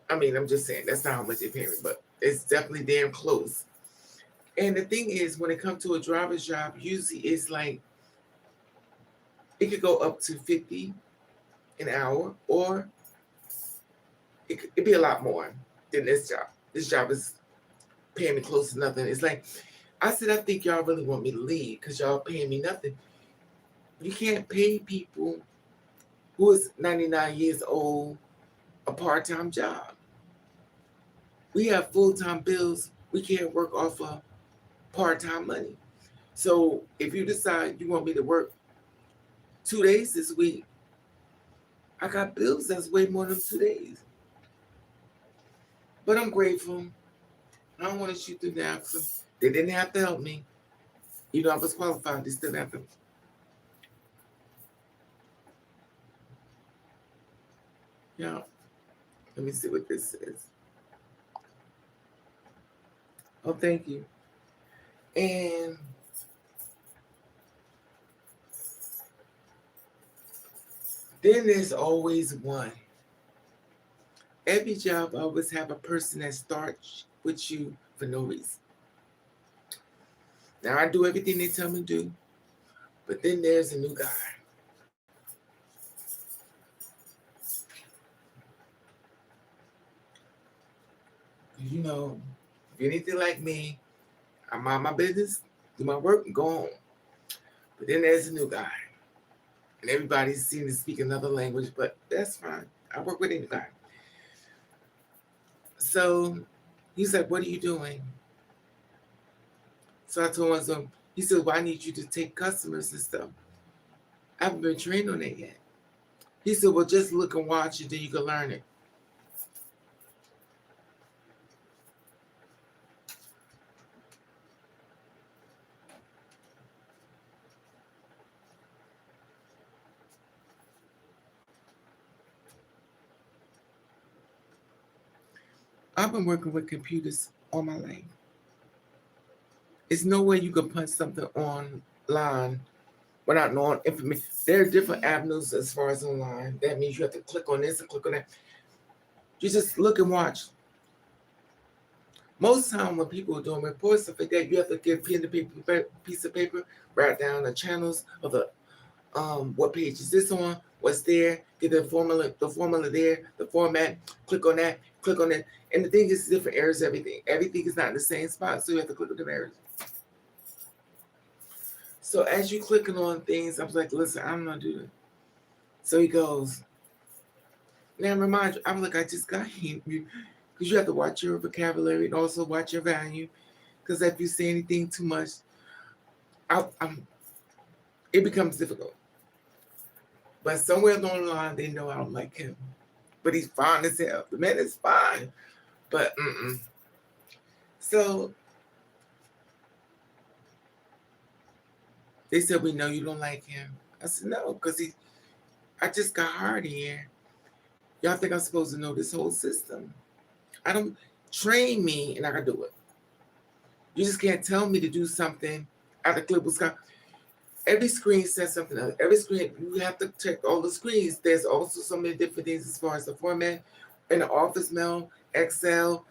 I mean, I'm just saying that's not how much they pay me, but it's definitely damn close. And the thing is, when it comes to a driver's job, usually it's like it could go up to 50 an hour, or it'd be a lot more than this job. This job is paying me close to nothing. It's like I said, I think y'all really want me to leave because y'all paying me nothing. You can't pay people who is 99 years old a part-time job. We have full-time bills. We can't work off of part-time money. So if you decide you want me to work 2 days this week, I got bills that's way more than 2 days. But I'm grateful. I don't want to shoot them down because they didn't have to help me. You know, I was qualified. They still have to. Yeah. Let me see what this says. Oh, thank you. And then there's always one. Every job always have a person that starts with you for no reason. Now I do everything they tell me to do, but then there's a new guy. You know, if you're anything like me, I mind my business, do my work, and go home. But then there's a new guy. And everybody seems to speak another language, but that's fine. I work with any guy. So he's like, what are you doing? So I told him, so he said, well, I need you to take customers and stuff. I haven't been trained on that yet. He said, well, just look and watch it, then you can learn it. I've been working with computers all my life. There's no way you can punch something online without knowing information. There are different avenues as far as online. That means you have to click on this and click on that. You just look and watch. Most time when people are doing reports, stuff like that, you have to get a pen to paper, piece of paper, write down the channels of the what page is this on, what's there, get the formula there, the format, click on that, click on it. And the thing is different errors, everything. Everything is not in the same spot, so you have to click on the errors. So as you clicking on things, I was like, listen, I'm not doing it. So he goes, now remind you, I'm like, I just got here. Because you have to watch your vocabulary and also watch your value. Because if you say anything too much, it becomes difficult. But somewhere along the line, they know I don't like him. But he's fine as hell. The man is fine. But, So, they said, we know you don't like him. I said, no, because I just got hired here. Y'all think I'm supposed to know this whole system? I don't train me and I can do it. You just can't tell me to do something out of clear blue sky. Every screen says something else. Every screen, you have to check all the screens. There's also so many different things as far as the format in the office mail, Excel.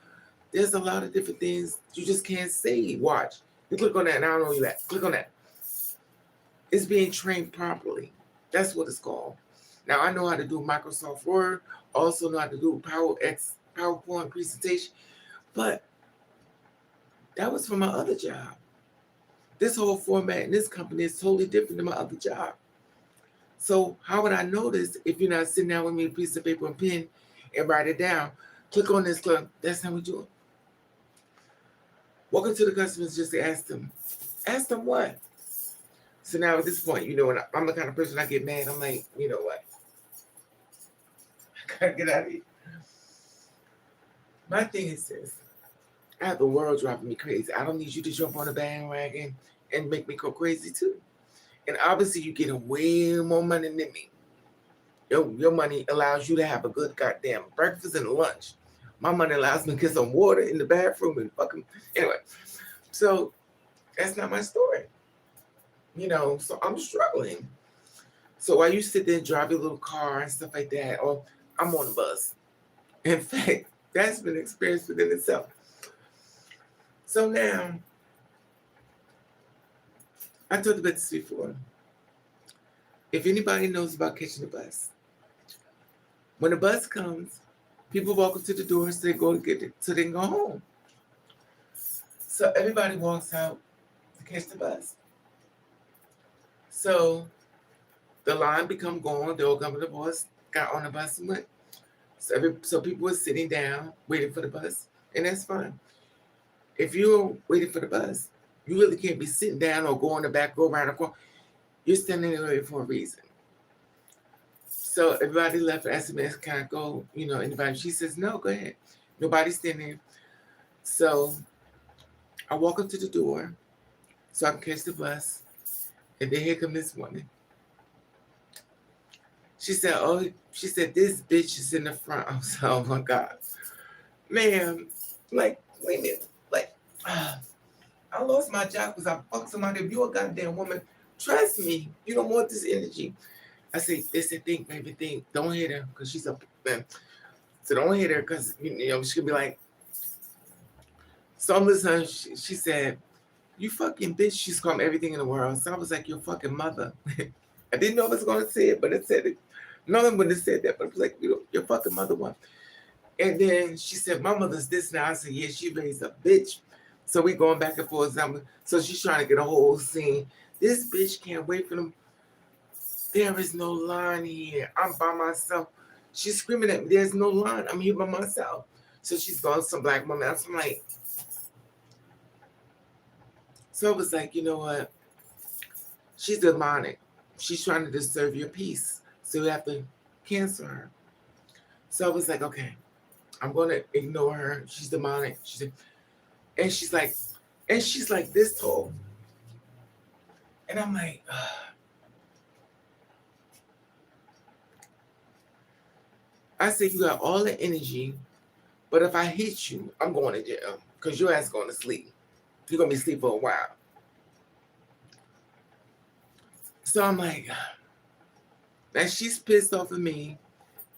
There's a lot of different things you just can't say. Watch. You click on that and I don't know where you at. Click on that. It's being trained properly. That's what it's called. Now I know how to do Microsoft Word, also know how to do PowerPoint presentation, but that was for my other job. This whole format in this company is totally different than my other job. So how would I know this if you're not sitting down with me a piece of paper and pen and write it down? Click on this, click. That's how we do it. Welcome to the customers just to ask them. Ask them what? So now at this point, you know, when I'm the kind of person I get mad, I'm like, you know what? I gotta get out of here. My thing is this. I have the world driving me crazy. I don't need you to jump on a bandwagon and make me go crazy too. And obviously, you're getting way more money than me. Your money allows you to have a good goddamn breakfast and lunch. My money allows me to get some water in the bathroom and fucking anyway. So that's not my story. So I'm struggling. So while you sit there and drive your little car and stuff like that, or I'm on the bus. In fact, that's been an experience within itself. So now, I told about this before. If anybody knows about catching the bus, when the bus comes, people walk up to the door so they go to get it, so they can go home. So everybody walks out to catch the bus. So the line become gone. They all come to the bus, got on the bus and went. So people were sitting down waiting for the bus, and that's fine. If you're waiting for the bus, you really can't be sitting down or go in the back, go around the corner. You're standing there for a reason. So everybody left. SMS, can I go? Anybody? She says, no, go ahead. Nobody's standing. So I walk up to the door so I can catch the bus. And then here comes this woman. She said, this bitch is in the front. I was like, oh my God. Man, like, wait a minute. Like, I lost my job because I fucked somebody. If you're a goddamn woman, trust me, you don't want this energy. I say, think, baby, think. Don't hit her because she's a man. So don't hit her because, she could be like. So I'm listening. She said, you fucking bitch. She's called me everything in the world. So I was like, your fucking mother. I didn't know I was going to say it, but it said it. No one would have said that, but it was like, your fucking mother one. And then she said, my mother's this now. I said, yeah, she raised a bitch. So we going back and forth. So she's trying to get a whole scene. This bitch can't wait for them. There is no line here. I'm by myself. She's screaming at me. There's no line. I'm here by myself. So she's going some black woman. I'm like, so I was like, you know what? She's demonic. She's trying to disturb your peace. So you have to cancel her. So I was like, okay, I'm going to ignore her. She's demonic. And she's like this tall. And I'm like, I said, you got all the energy, but if I hit you, I'm going to jail because your ass going to sleep. You're going to be asleep for a while. So I'm like, now she's pissed off at me.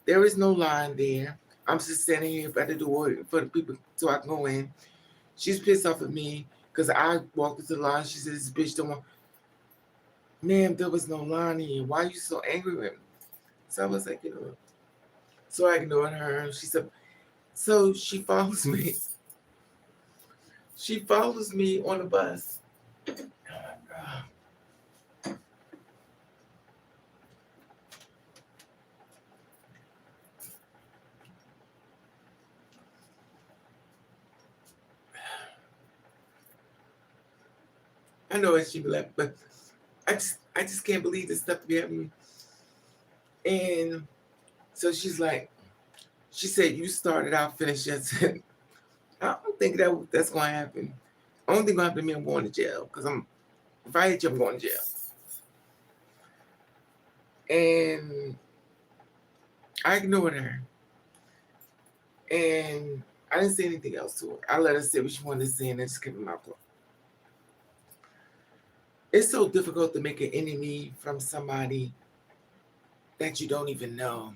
There is no line there. I'm just standing here at the door for the people so I can go in. She's pissed off at me because I walked into the line. She says, this bitch don't want. Ma'am, there was no line here. Why are you so angry with me? So I was like, So I ignored her. She said, so she follows me. She follows me on the bus. Oh my God. I know it's she be like, but I just can't believe this stuff to be happening. And so she's like, she said, you started out, finished yet. I don't think that's going to happen. The only thing going to happen to me, I'm going to jail. Because if I hit you, I'm going to jail. And I ignored her. And I didn't say anything else to her. I let her say what she wanted to say and I just kept my mouth closed. It's so difficult to make an enemy from somebody that you don't even know.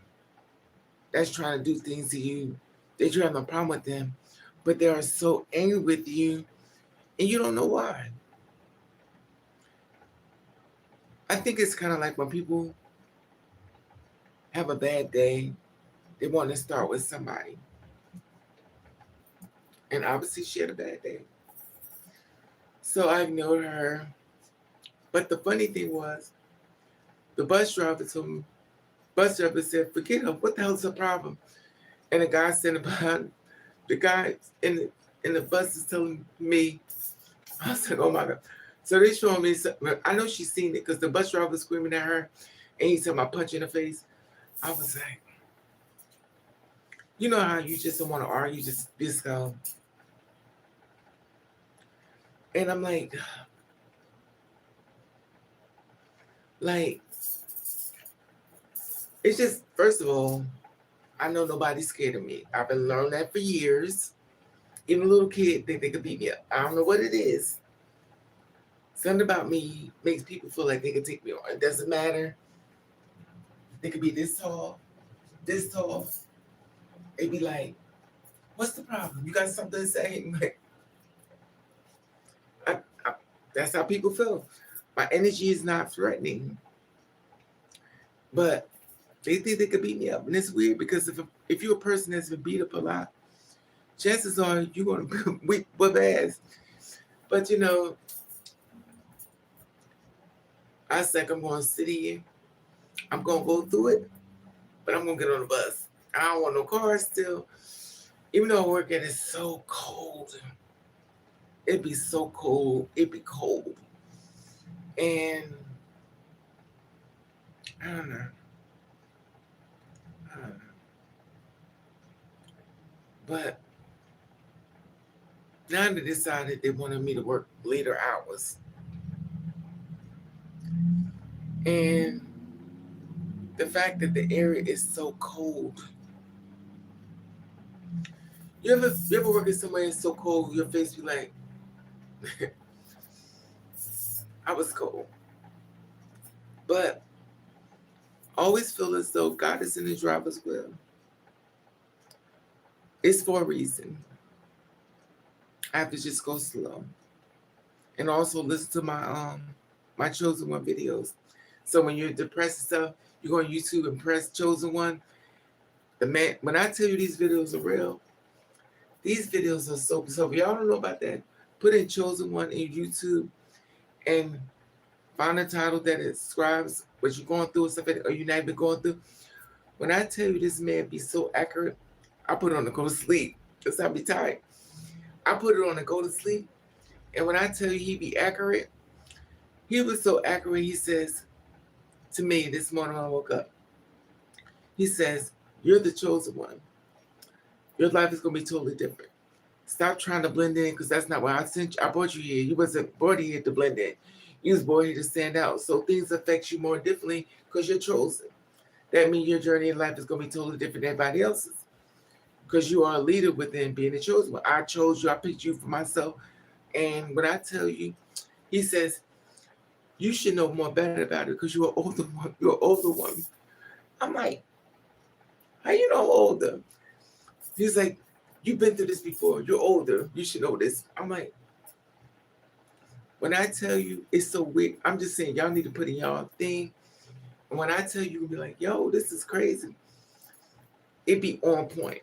That's trying to do things to you that you have no problem with them. But they are so angry with you and you don't know why. I think it's kind of like when people have a bad day, they want to start with somebody. And obviously she had a bad day. So I ignored her. But the funny thing was, the bus driver said, forget her, what the hell's her problem? And the guy said about the guy in the bus is telling me, I was like, oh my God. So they showing me, I know she's seen it because the bus driver was screaming at her and he said my punch in the face. I was like, you know how you just don't want to argue, just go. And I'm like, it's just, first of all, I know nobody's scared of me. I've been learning that for years. Even a little kid think they could beat me up. I don't know what it is. Something about me makes people feel like they can take me on. It doesn't matter. They could be this tall, this tall. They be like, what's the problem? You got something to say? Like, I, I, that's how people feel. My energy is not threatening, but they think they could beat me up. And it's weird because if you're a person that's been beat up a lot, chances are you're going to whip ass. But I said I'm going to sit here. I'm going to go through it, but I'm going to get on the bus. I don't want no car still. Even though I work at it's so cold. It'd be so cold. It'd be cold. And I don't know. I don't know. But now they decided they wanted me to work later hours. And the fact that the area is so cold. You ever work in somewhere it's so cold, your face be like, I was cold. But I always feel as though God is in the driver's wheel. It's for a reason. I have to just go slow. And also listen to my chosen one videos. So when you're depressed and stuff, you go on YouTube and press chosen one. When I tell you these videos are real, these videos are so if y'all don't know about that, put in chosen one in YouTube and find a title that describes what you're going through or something, or you're not even going through. When I tell you this man be so accurate, I put it on to go to sleep because I be tired. I put it on to go to sleep. And when I tell you he be accurate, he was so accurate. He says to me this morning when I woke up, he says, you're the chosen one. Your life is going to be totally different. Stop trying to blend in because that's not why I sent you. I brought you here. You wasn't brought here to blend in. You was brought here to stand out. So things affect you more differently because you're chosen. That means your journey in life is going to be totally different than everybody else's because you are a leader within being a chosen one. I chose you. I picked you for myself. And when I tell you, he says, you should know more better about it because you're an older one. You're an older one. I'm like, how you know older? He's like, you've been through this before. You're older. You should know this. I'm like, when I tell you it's so weird, I'm just saying y'all need to put in y'all thing. And when I tell you, you'll be like, yo, this is crazy. It be on point.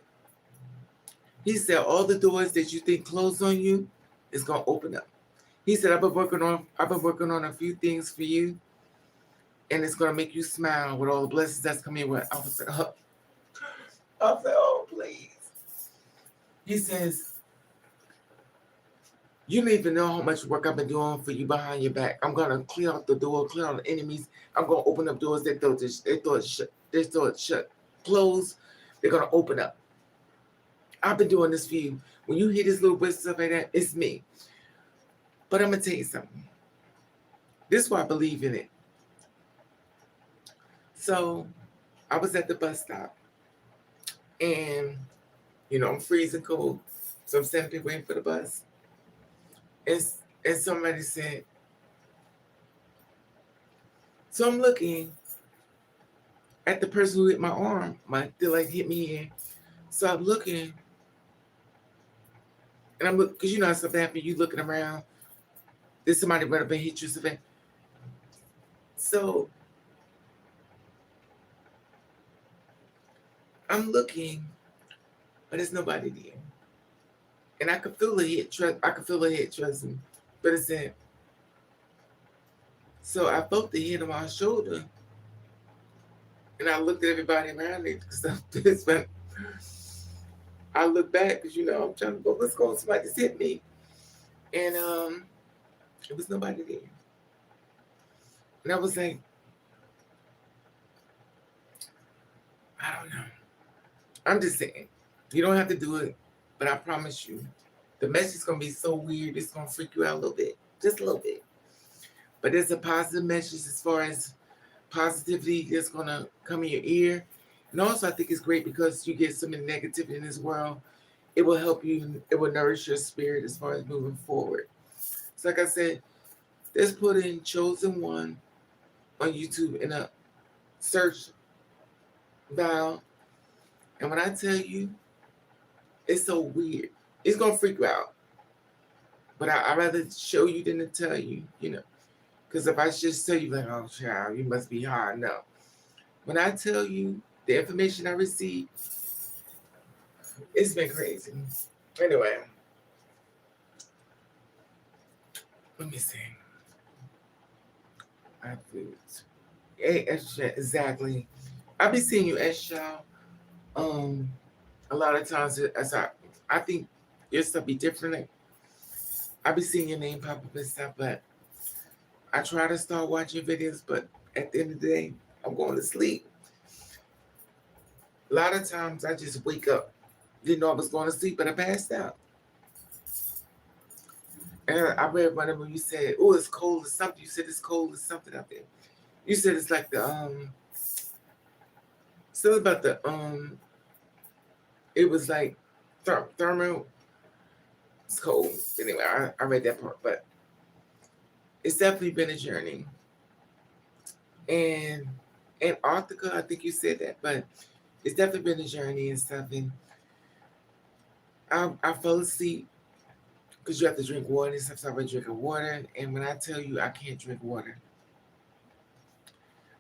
He said all the doors that you think closed on you is gonna open up. He said, I've been working on a few things for you, and it's gonna make you smile with all the blessings that's coming with. I was like, oh, please. He says, you don't even know how much work I've been doing for you behind your back. I'm gonna clear out the door, clear out the enemies. I'm gonna open up doors they thought it shut, closed. They're gonna open up. I've been doing this for you. When you hear this little whisper stuff like that, it's me. But I'm gonna tell you something. This is why I believe in it. So I was at the bus stop, and I'm freezing cold, so I'm standing there waiting for the bus. And somebody said, so I'm looking at the person who hit my arm. They like hit me here. So I'm looking, and I'm looking, because you know how something happened, you looking around, there's somebody run up and hit you, something. So I'm looking, but there's nobody there. And I could feel the hit, trust me. But it said, so I felt the hit on my shoulder. And I looked at everybody around me because I'm pissed, but I looked back because I'm trying to go, let's go, somebody just hit me. And there was nobody there. And I was like, I don't know. I'm just saying, you don't have to do it, but I promise you, The message is gonna be so weird, it's gonna freak you out a little bit. Just a little bit. But it's a positive message as far as positivity that's gonna come in your ear. And also I think it's great because you get so many negativity in this world. It will help you, it will nourish your spirit as far as moving forward. So like I said, just put in Chosen One on YouTube in a search valve. And when I tell you, it's so weird. It's gonna freak you out. But I'd rather show you than to tell you, you know. Because if I just tell you, like, oh, child, you must be hard. No. When I tell you the information I received, it's been crazy. Anyway, let me see. I do it. Exactly. I be seeing you, child. A lot of times, as I think your stuff be different. Like, I be seeing your name pop up and stuff, but I try to start watching videos, but at the end of the day, I'm going to sleep. A lot of times I just wake up. Didn't know I was going to sleep, but I passed out. And I read one of them, you said, oh, it's cold or something. You said it's cold or something out there. You said it's like the, something about the, it was like thermal. It's cold. Anyway, I read that part, but it's definitely been a journey. And Antarctica, I think you said that, but it's definitely been a journey and stuff. And I fell asleep because you have to drink water and stuff. So I've been drinking water. And when I tell you I can't drink water,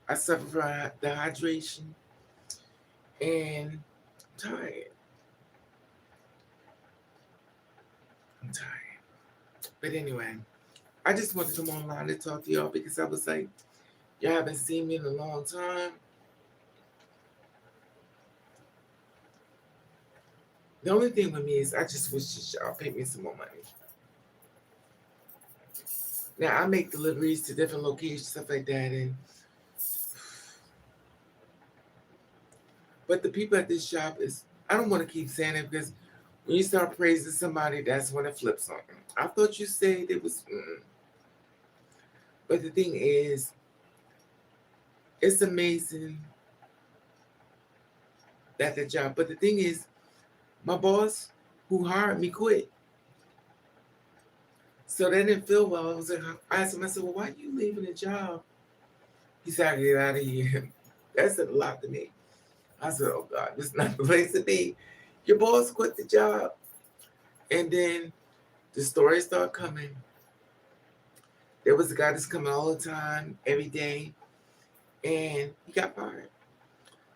I suffer from dehydration and I'm tired. I'm tired. But anyway, I just wanted to come online to talk to y'all because I was like, y'all haven't seen me in a long time. The only thing with me is I just wish that y'all pay me some more money. Now I make deliveries to different locations, stuff like that, and but the people at this shop is, I don't want to keep saying it because when you start praising somebody, that's when it flips on them. I thought you said it was, but the thing is, it's amazing that the job. But the thing is, my boss who hired me quit. So that didn't feel well. I was like, I asked him, I said, well, why are you leaving the job? He said, I get out of here. That said a lot to me. I said, oh God, this is not the place to be. Your boss quit the job. And then the stories start coming. There was a guy that's coming all the time, every day, and he got fired.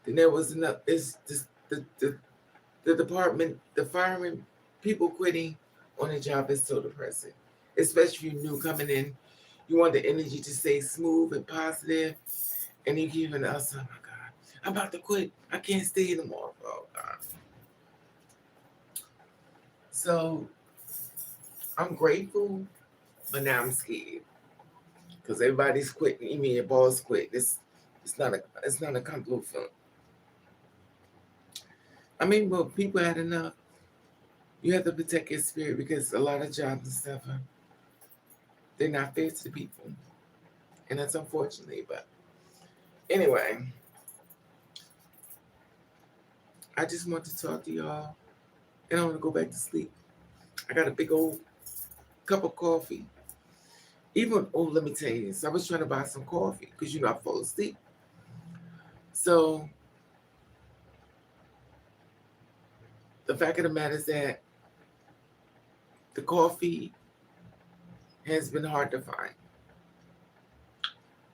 Then there was another, the department, the firemen, people quitting on the job is so depressing. Especially if you're new coming in. You want the energy to stay smooth and positive, and you're giving us, oh my God, I'm about to quit. I can't stay anymore. Oh God. So I'm grateful, but now I'm scared because everybody's quitting. Even your boss quit. It's not a comfortable feeling. I mean, well, people had enough. You have to protect your spirit because a lot of jobs and stuff they're not fair to the people, and that's unfortunately. But anyway, I just want to talk to y'all, and I want to go back to sleep. I got a big old cup of coffee. Even, oh, let me tell you this. I was trying to buy some coffee because, I fall asleep. So the fact of the matter is that the coffee has been hard to find.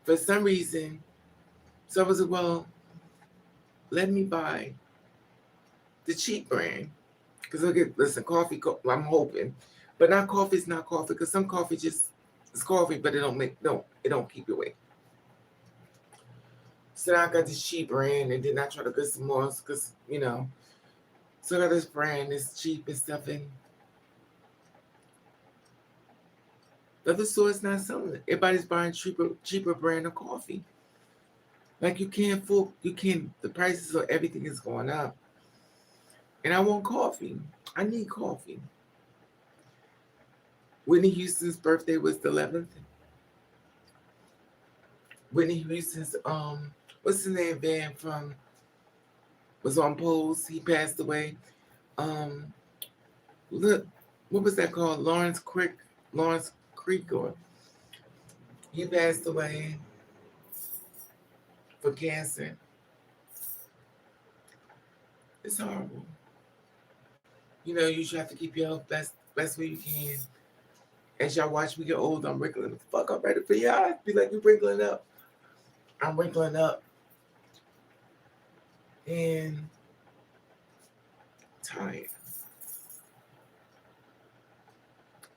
For some reason, so I was like, well, let me buy the cheap brand. Because listen, coffee, I'm hoping. But not coffee is not coffee because some coffee just it's coffee, but it don't keep you awake. So now I got this cheap brand, and then I try to get some more because so I got this brand that's cheap and stuff, and the other store's not selling it. Everybody's buying cheaper brand of coffee. Like the prices of everything is going up, and I want coffee. I need coffee. Whitney Houston's birthday was the 11th. Whitney Houston's what's his name, Van from was on Pose. He passed away. Um, look, what was that called? Lawrence Creek, or he passed away for cancer. It's horrible. You know, you should have to keep your health best way you can. As y'all watch me get old, I'm wrinkling the fuck up ready for y'all. Be like, you wrinkling up. I'm wrinkling up. And tired.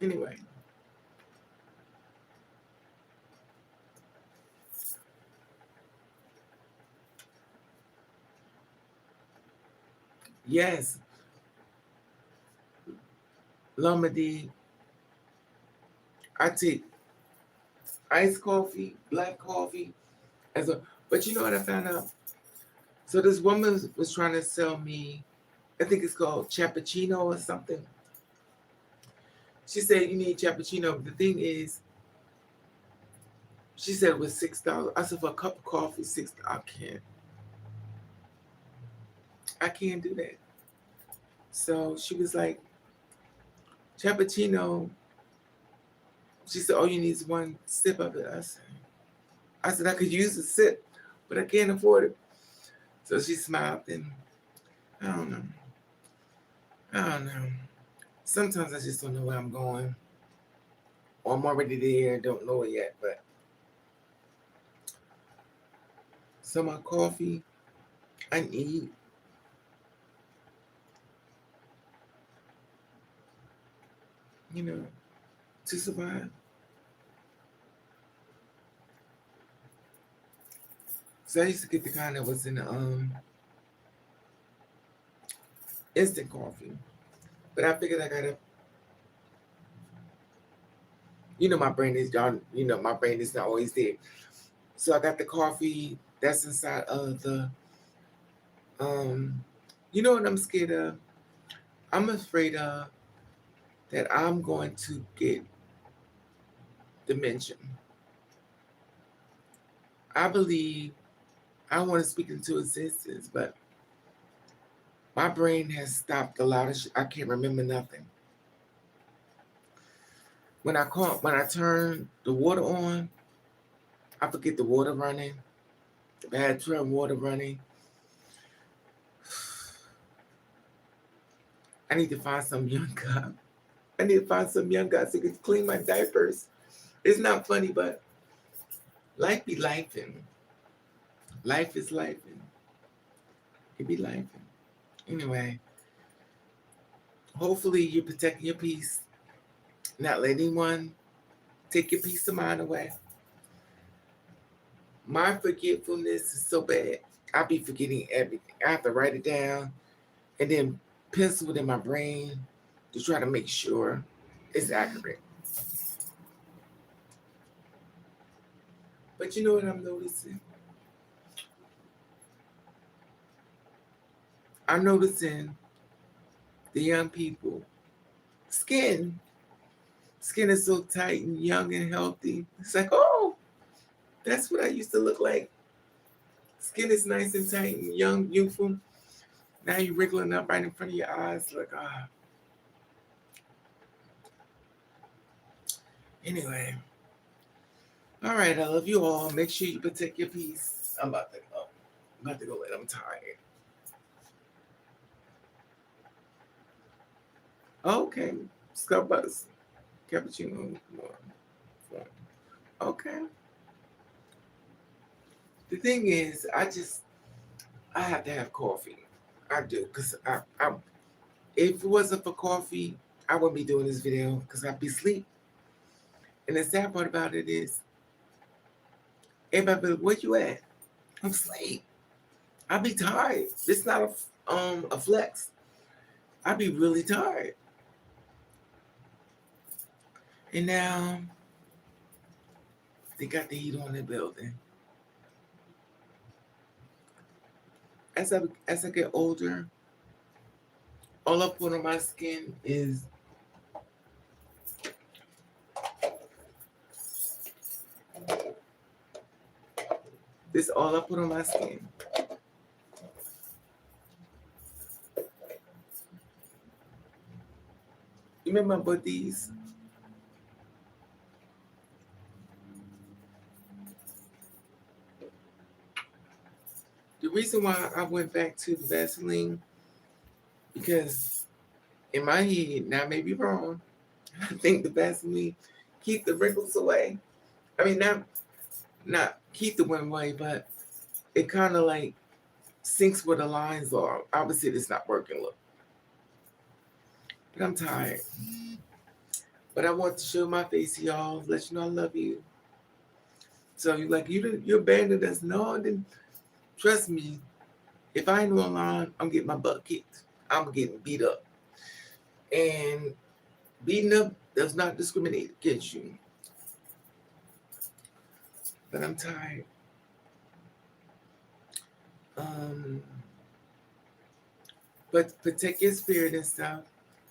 Anyway. Yes. Lomady. I take iced coffee, black coffee, as a. But you know what I found out? So this woman was trying to sell me, I think it's called cappuccino or something. She said you need cappuccino. But the thing is, she said it was $6. I said for a cup of coffee, $6. I can't do that. So she was like, cappuccino. She said, all you need is one sip of it. I said I could use a sip, but I can't afford it. So she smiled, and I don't know. I don't know. Sometimes I just don't know where I'm going. Or I'm already there, don't know it yet. But so my coffee, I need. You know, to survive. So I used to get the kind that was in the instant coffee. But I figured I gotta, my brain is gone, my brain is not always there. So I got the coffee that's inside of the you know what I'm scared of? I'm afraid of that I'm going to get dementia. I believe I want to speak into existence, but my brain has stopped a lot of shit. I can't remember nothing. When I turn the water on, I forget the water running, the bathroom water running. I need to find some young guy. I need to find some young guys who can clean my diapers. It's not funny, but life be lifing. Life is lifing. It be lifing. Anyway, hopefully you're protecting your peace, not letting anyone take your peace of mind away. My forgetfulness is so bad. I be forgetting everything. I have to write it down and then pencil it in my brain to try to make sure it's accurate. But you know what I'm noticing? I'm noticing the young people skin. Skin is so tight and young and healthy. It's like, oh, that's what I used to look like. Skin is nice and tight and young, youthful. Now you're wrinkling up right in front of your eyes. Like, ah. Anyway. All right, I love you all. Make sure you protect your peace. I'm about to go. Let them tired. Okay. Starbucks. Cappuccino. Okay. The thing is, I have to have coffee. I do, because if it wasn't for coffee, I wouldn't be doing this video because I'd be asleep. And the sad part about it is, everybody be like, where you at? I'm asleep. I'll be tired. It's not a flex. I'll be really tired. And now they got the heat on the building. As I get older, all I put on my skin is This is all I put on my skin. You remember I bought these? The reason why I went back to the Vaseline, because in my head, now I may be wrong, I think the Vaseline keep the wrinkles away. I mean, not keep the one away, but it kind of like sinks where the lines are. Obviously, it's not working. Look, but I'm tired. But I want to show my face, y'all. Let you know I love you. So you like you abandoned us? No, then trust me. If I ain't online, I'm getting my butt kicked. I'm getting beat up, and beating up does not discriminate against you. But I'm tired. But protect your spirit and stuff.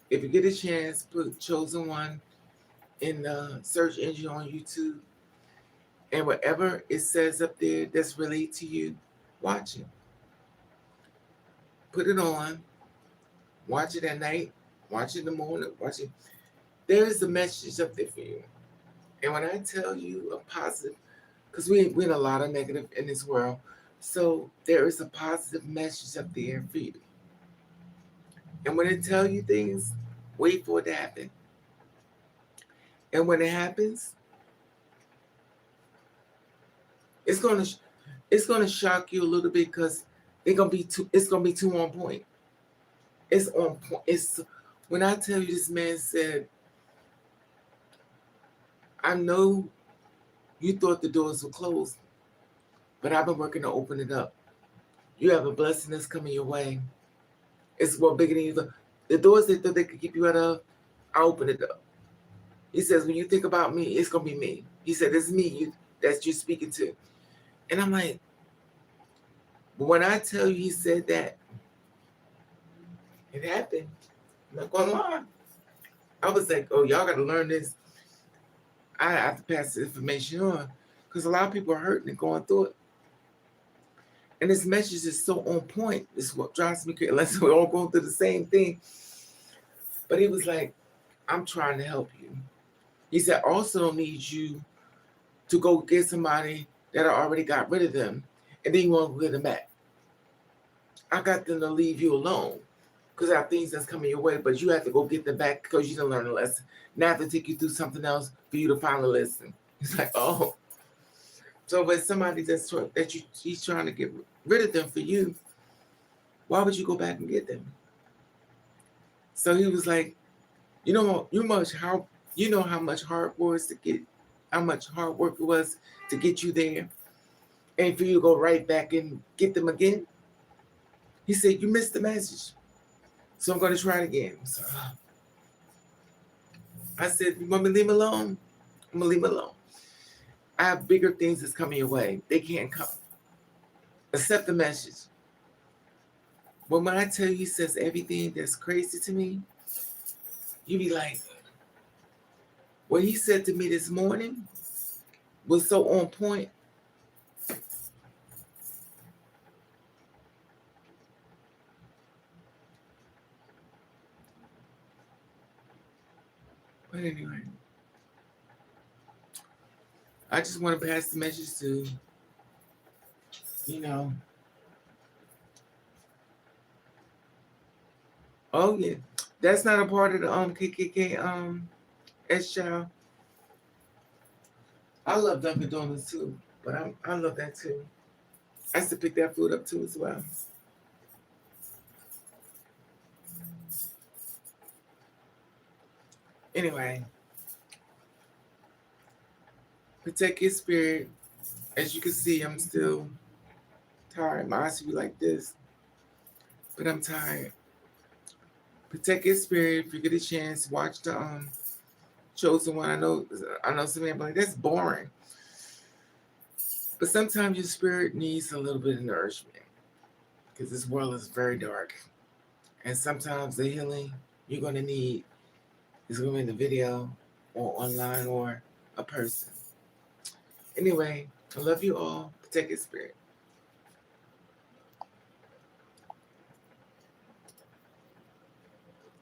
If you get a chance, put Chosen One in the search engine on YouTube. And whatever it says up there that's related to you, watch it. Put it on. Watch it at night. Watch it in the morning. Watch it. There is a message up there for you. And when I tell you a positive, because we're in a lot of negative in this world, so there is a positive message up there for you. And when it tell you things, wait for it to happen. And when it happens, it's gonna shock you a little bit because it's gonna be too on point. It's on point. It's when I tell you this man said, I know you thought the doors were closed, but I've been working to open it up. You have a blessing that's coming your way. It's more bigger than you. The doors they thought they could keep you out of, I open it up. He says, when you think about me, it's gonna be me. He said, it's me that you're speaking to. And I'm like, but when I tell you he said that, it happened. I'm not gonna lie. I was like, oh, y'all gotta learn this. I have to pass this information on. Because a lot of people are hurting and going through it. And this message is so on point. This is what drives me crazy. Unless we're all going through the same thing. But he was like, I'm trying to help you. He said, also need you to go get somebody that I already got rid of them. And then you want to get them back. I got them to leave you alone. Because I have things that's coming your way. But you have to go get them back because you didn't learn a lesson. Now I have to take you through something else for you to finally listen. He's like, oh. So if somebody he's trying to get rid of them for you, why would you go back and get them? So he was like, you know how much hard work it was to get you there, and for you to go right back and get them again. He said, you missed the message. So I'm going to try it again. So I said, you want me to leave him alone? I'm going to leave him alone. I have bigger things that's coming your way. They can't come. Accept the message. But when I tell you he says everything that's crazy to me, you be like, what he said to me this morning was so on point. But anyway, I just want to pass the message to, oh yeah, that's not a part of the KKK S-Child. I love Dunkin' Donuts too, but I love that too. I used to pick that food up too as well. Anyway, protect your spirit. As you can see, I'm still tired. My eyes be like this, but I'm tired. Protect your spirit. If you get a chance, watch the Chosen One. I know some people like that's boring, but sometimes your spirit needs a little bit of nourishment because this world is very dark, and sometimes the healing you're gonna need is gonna be in the video or online or a person. Anyway, I love you all. Tech experience.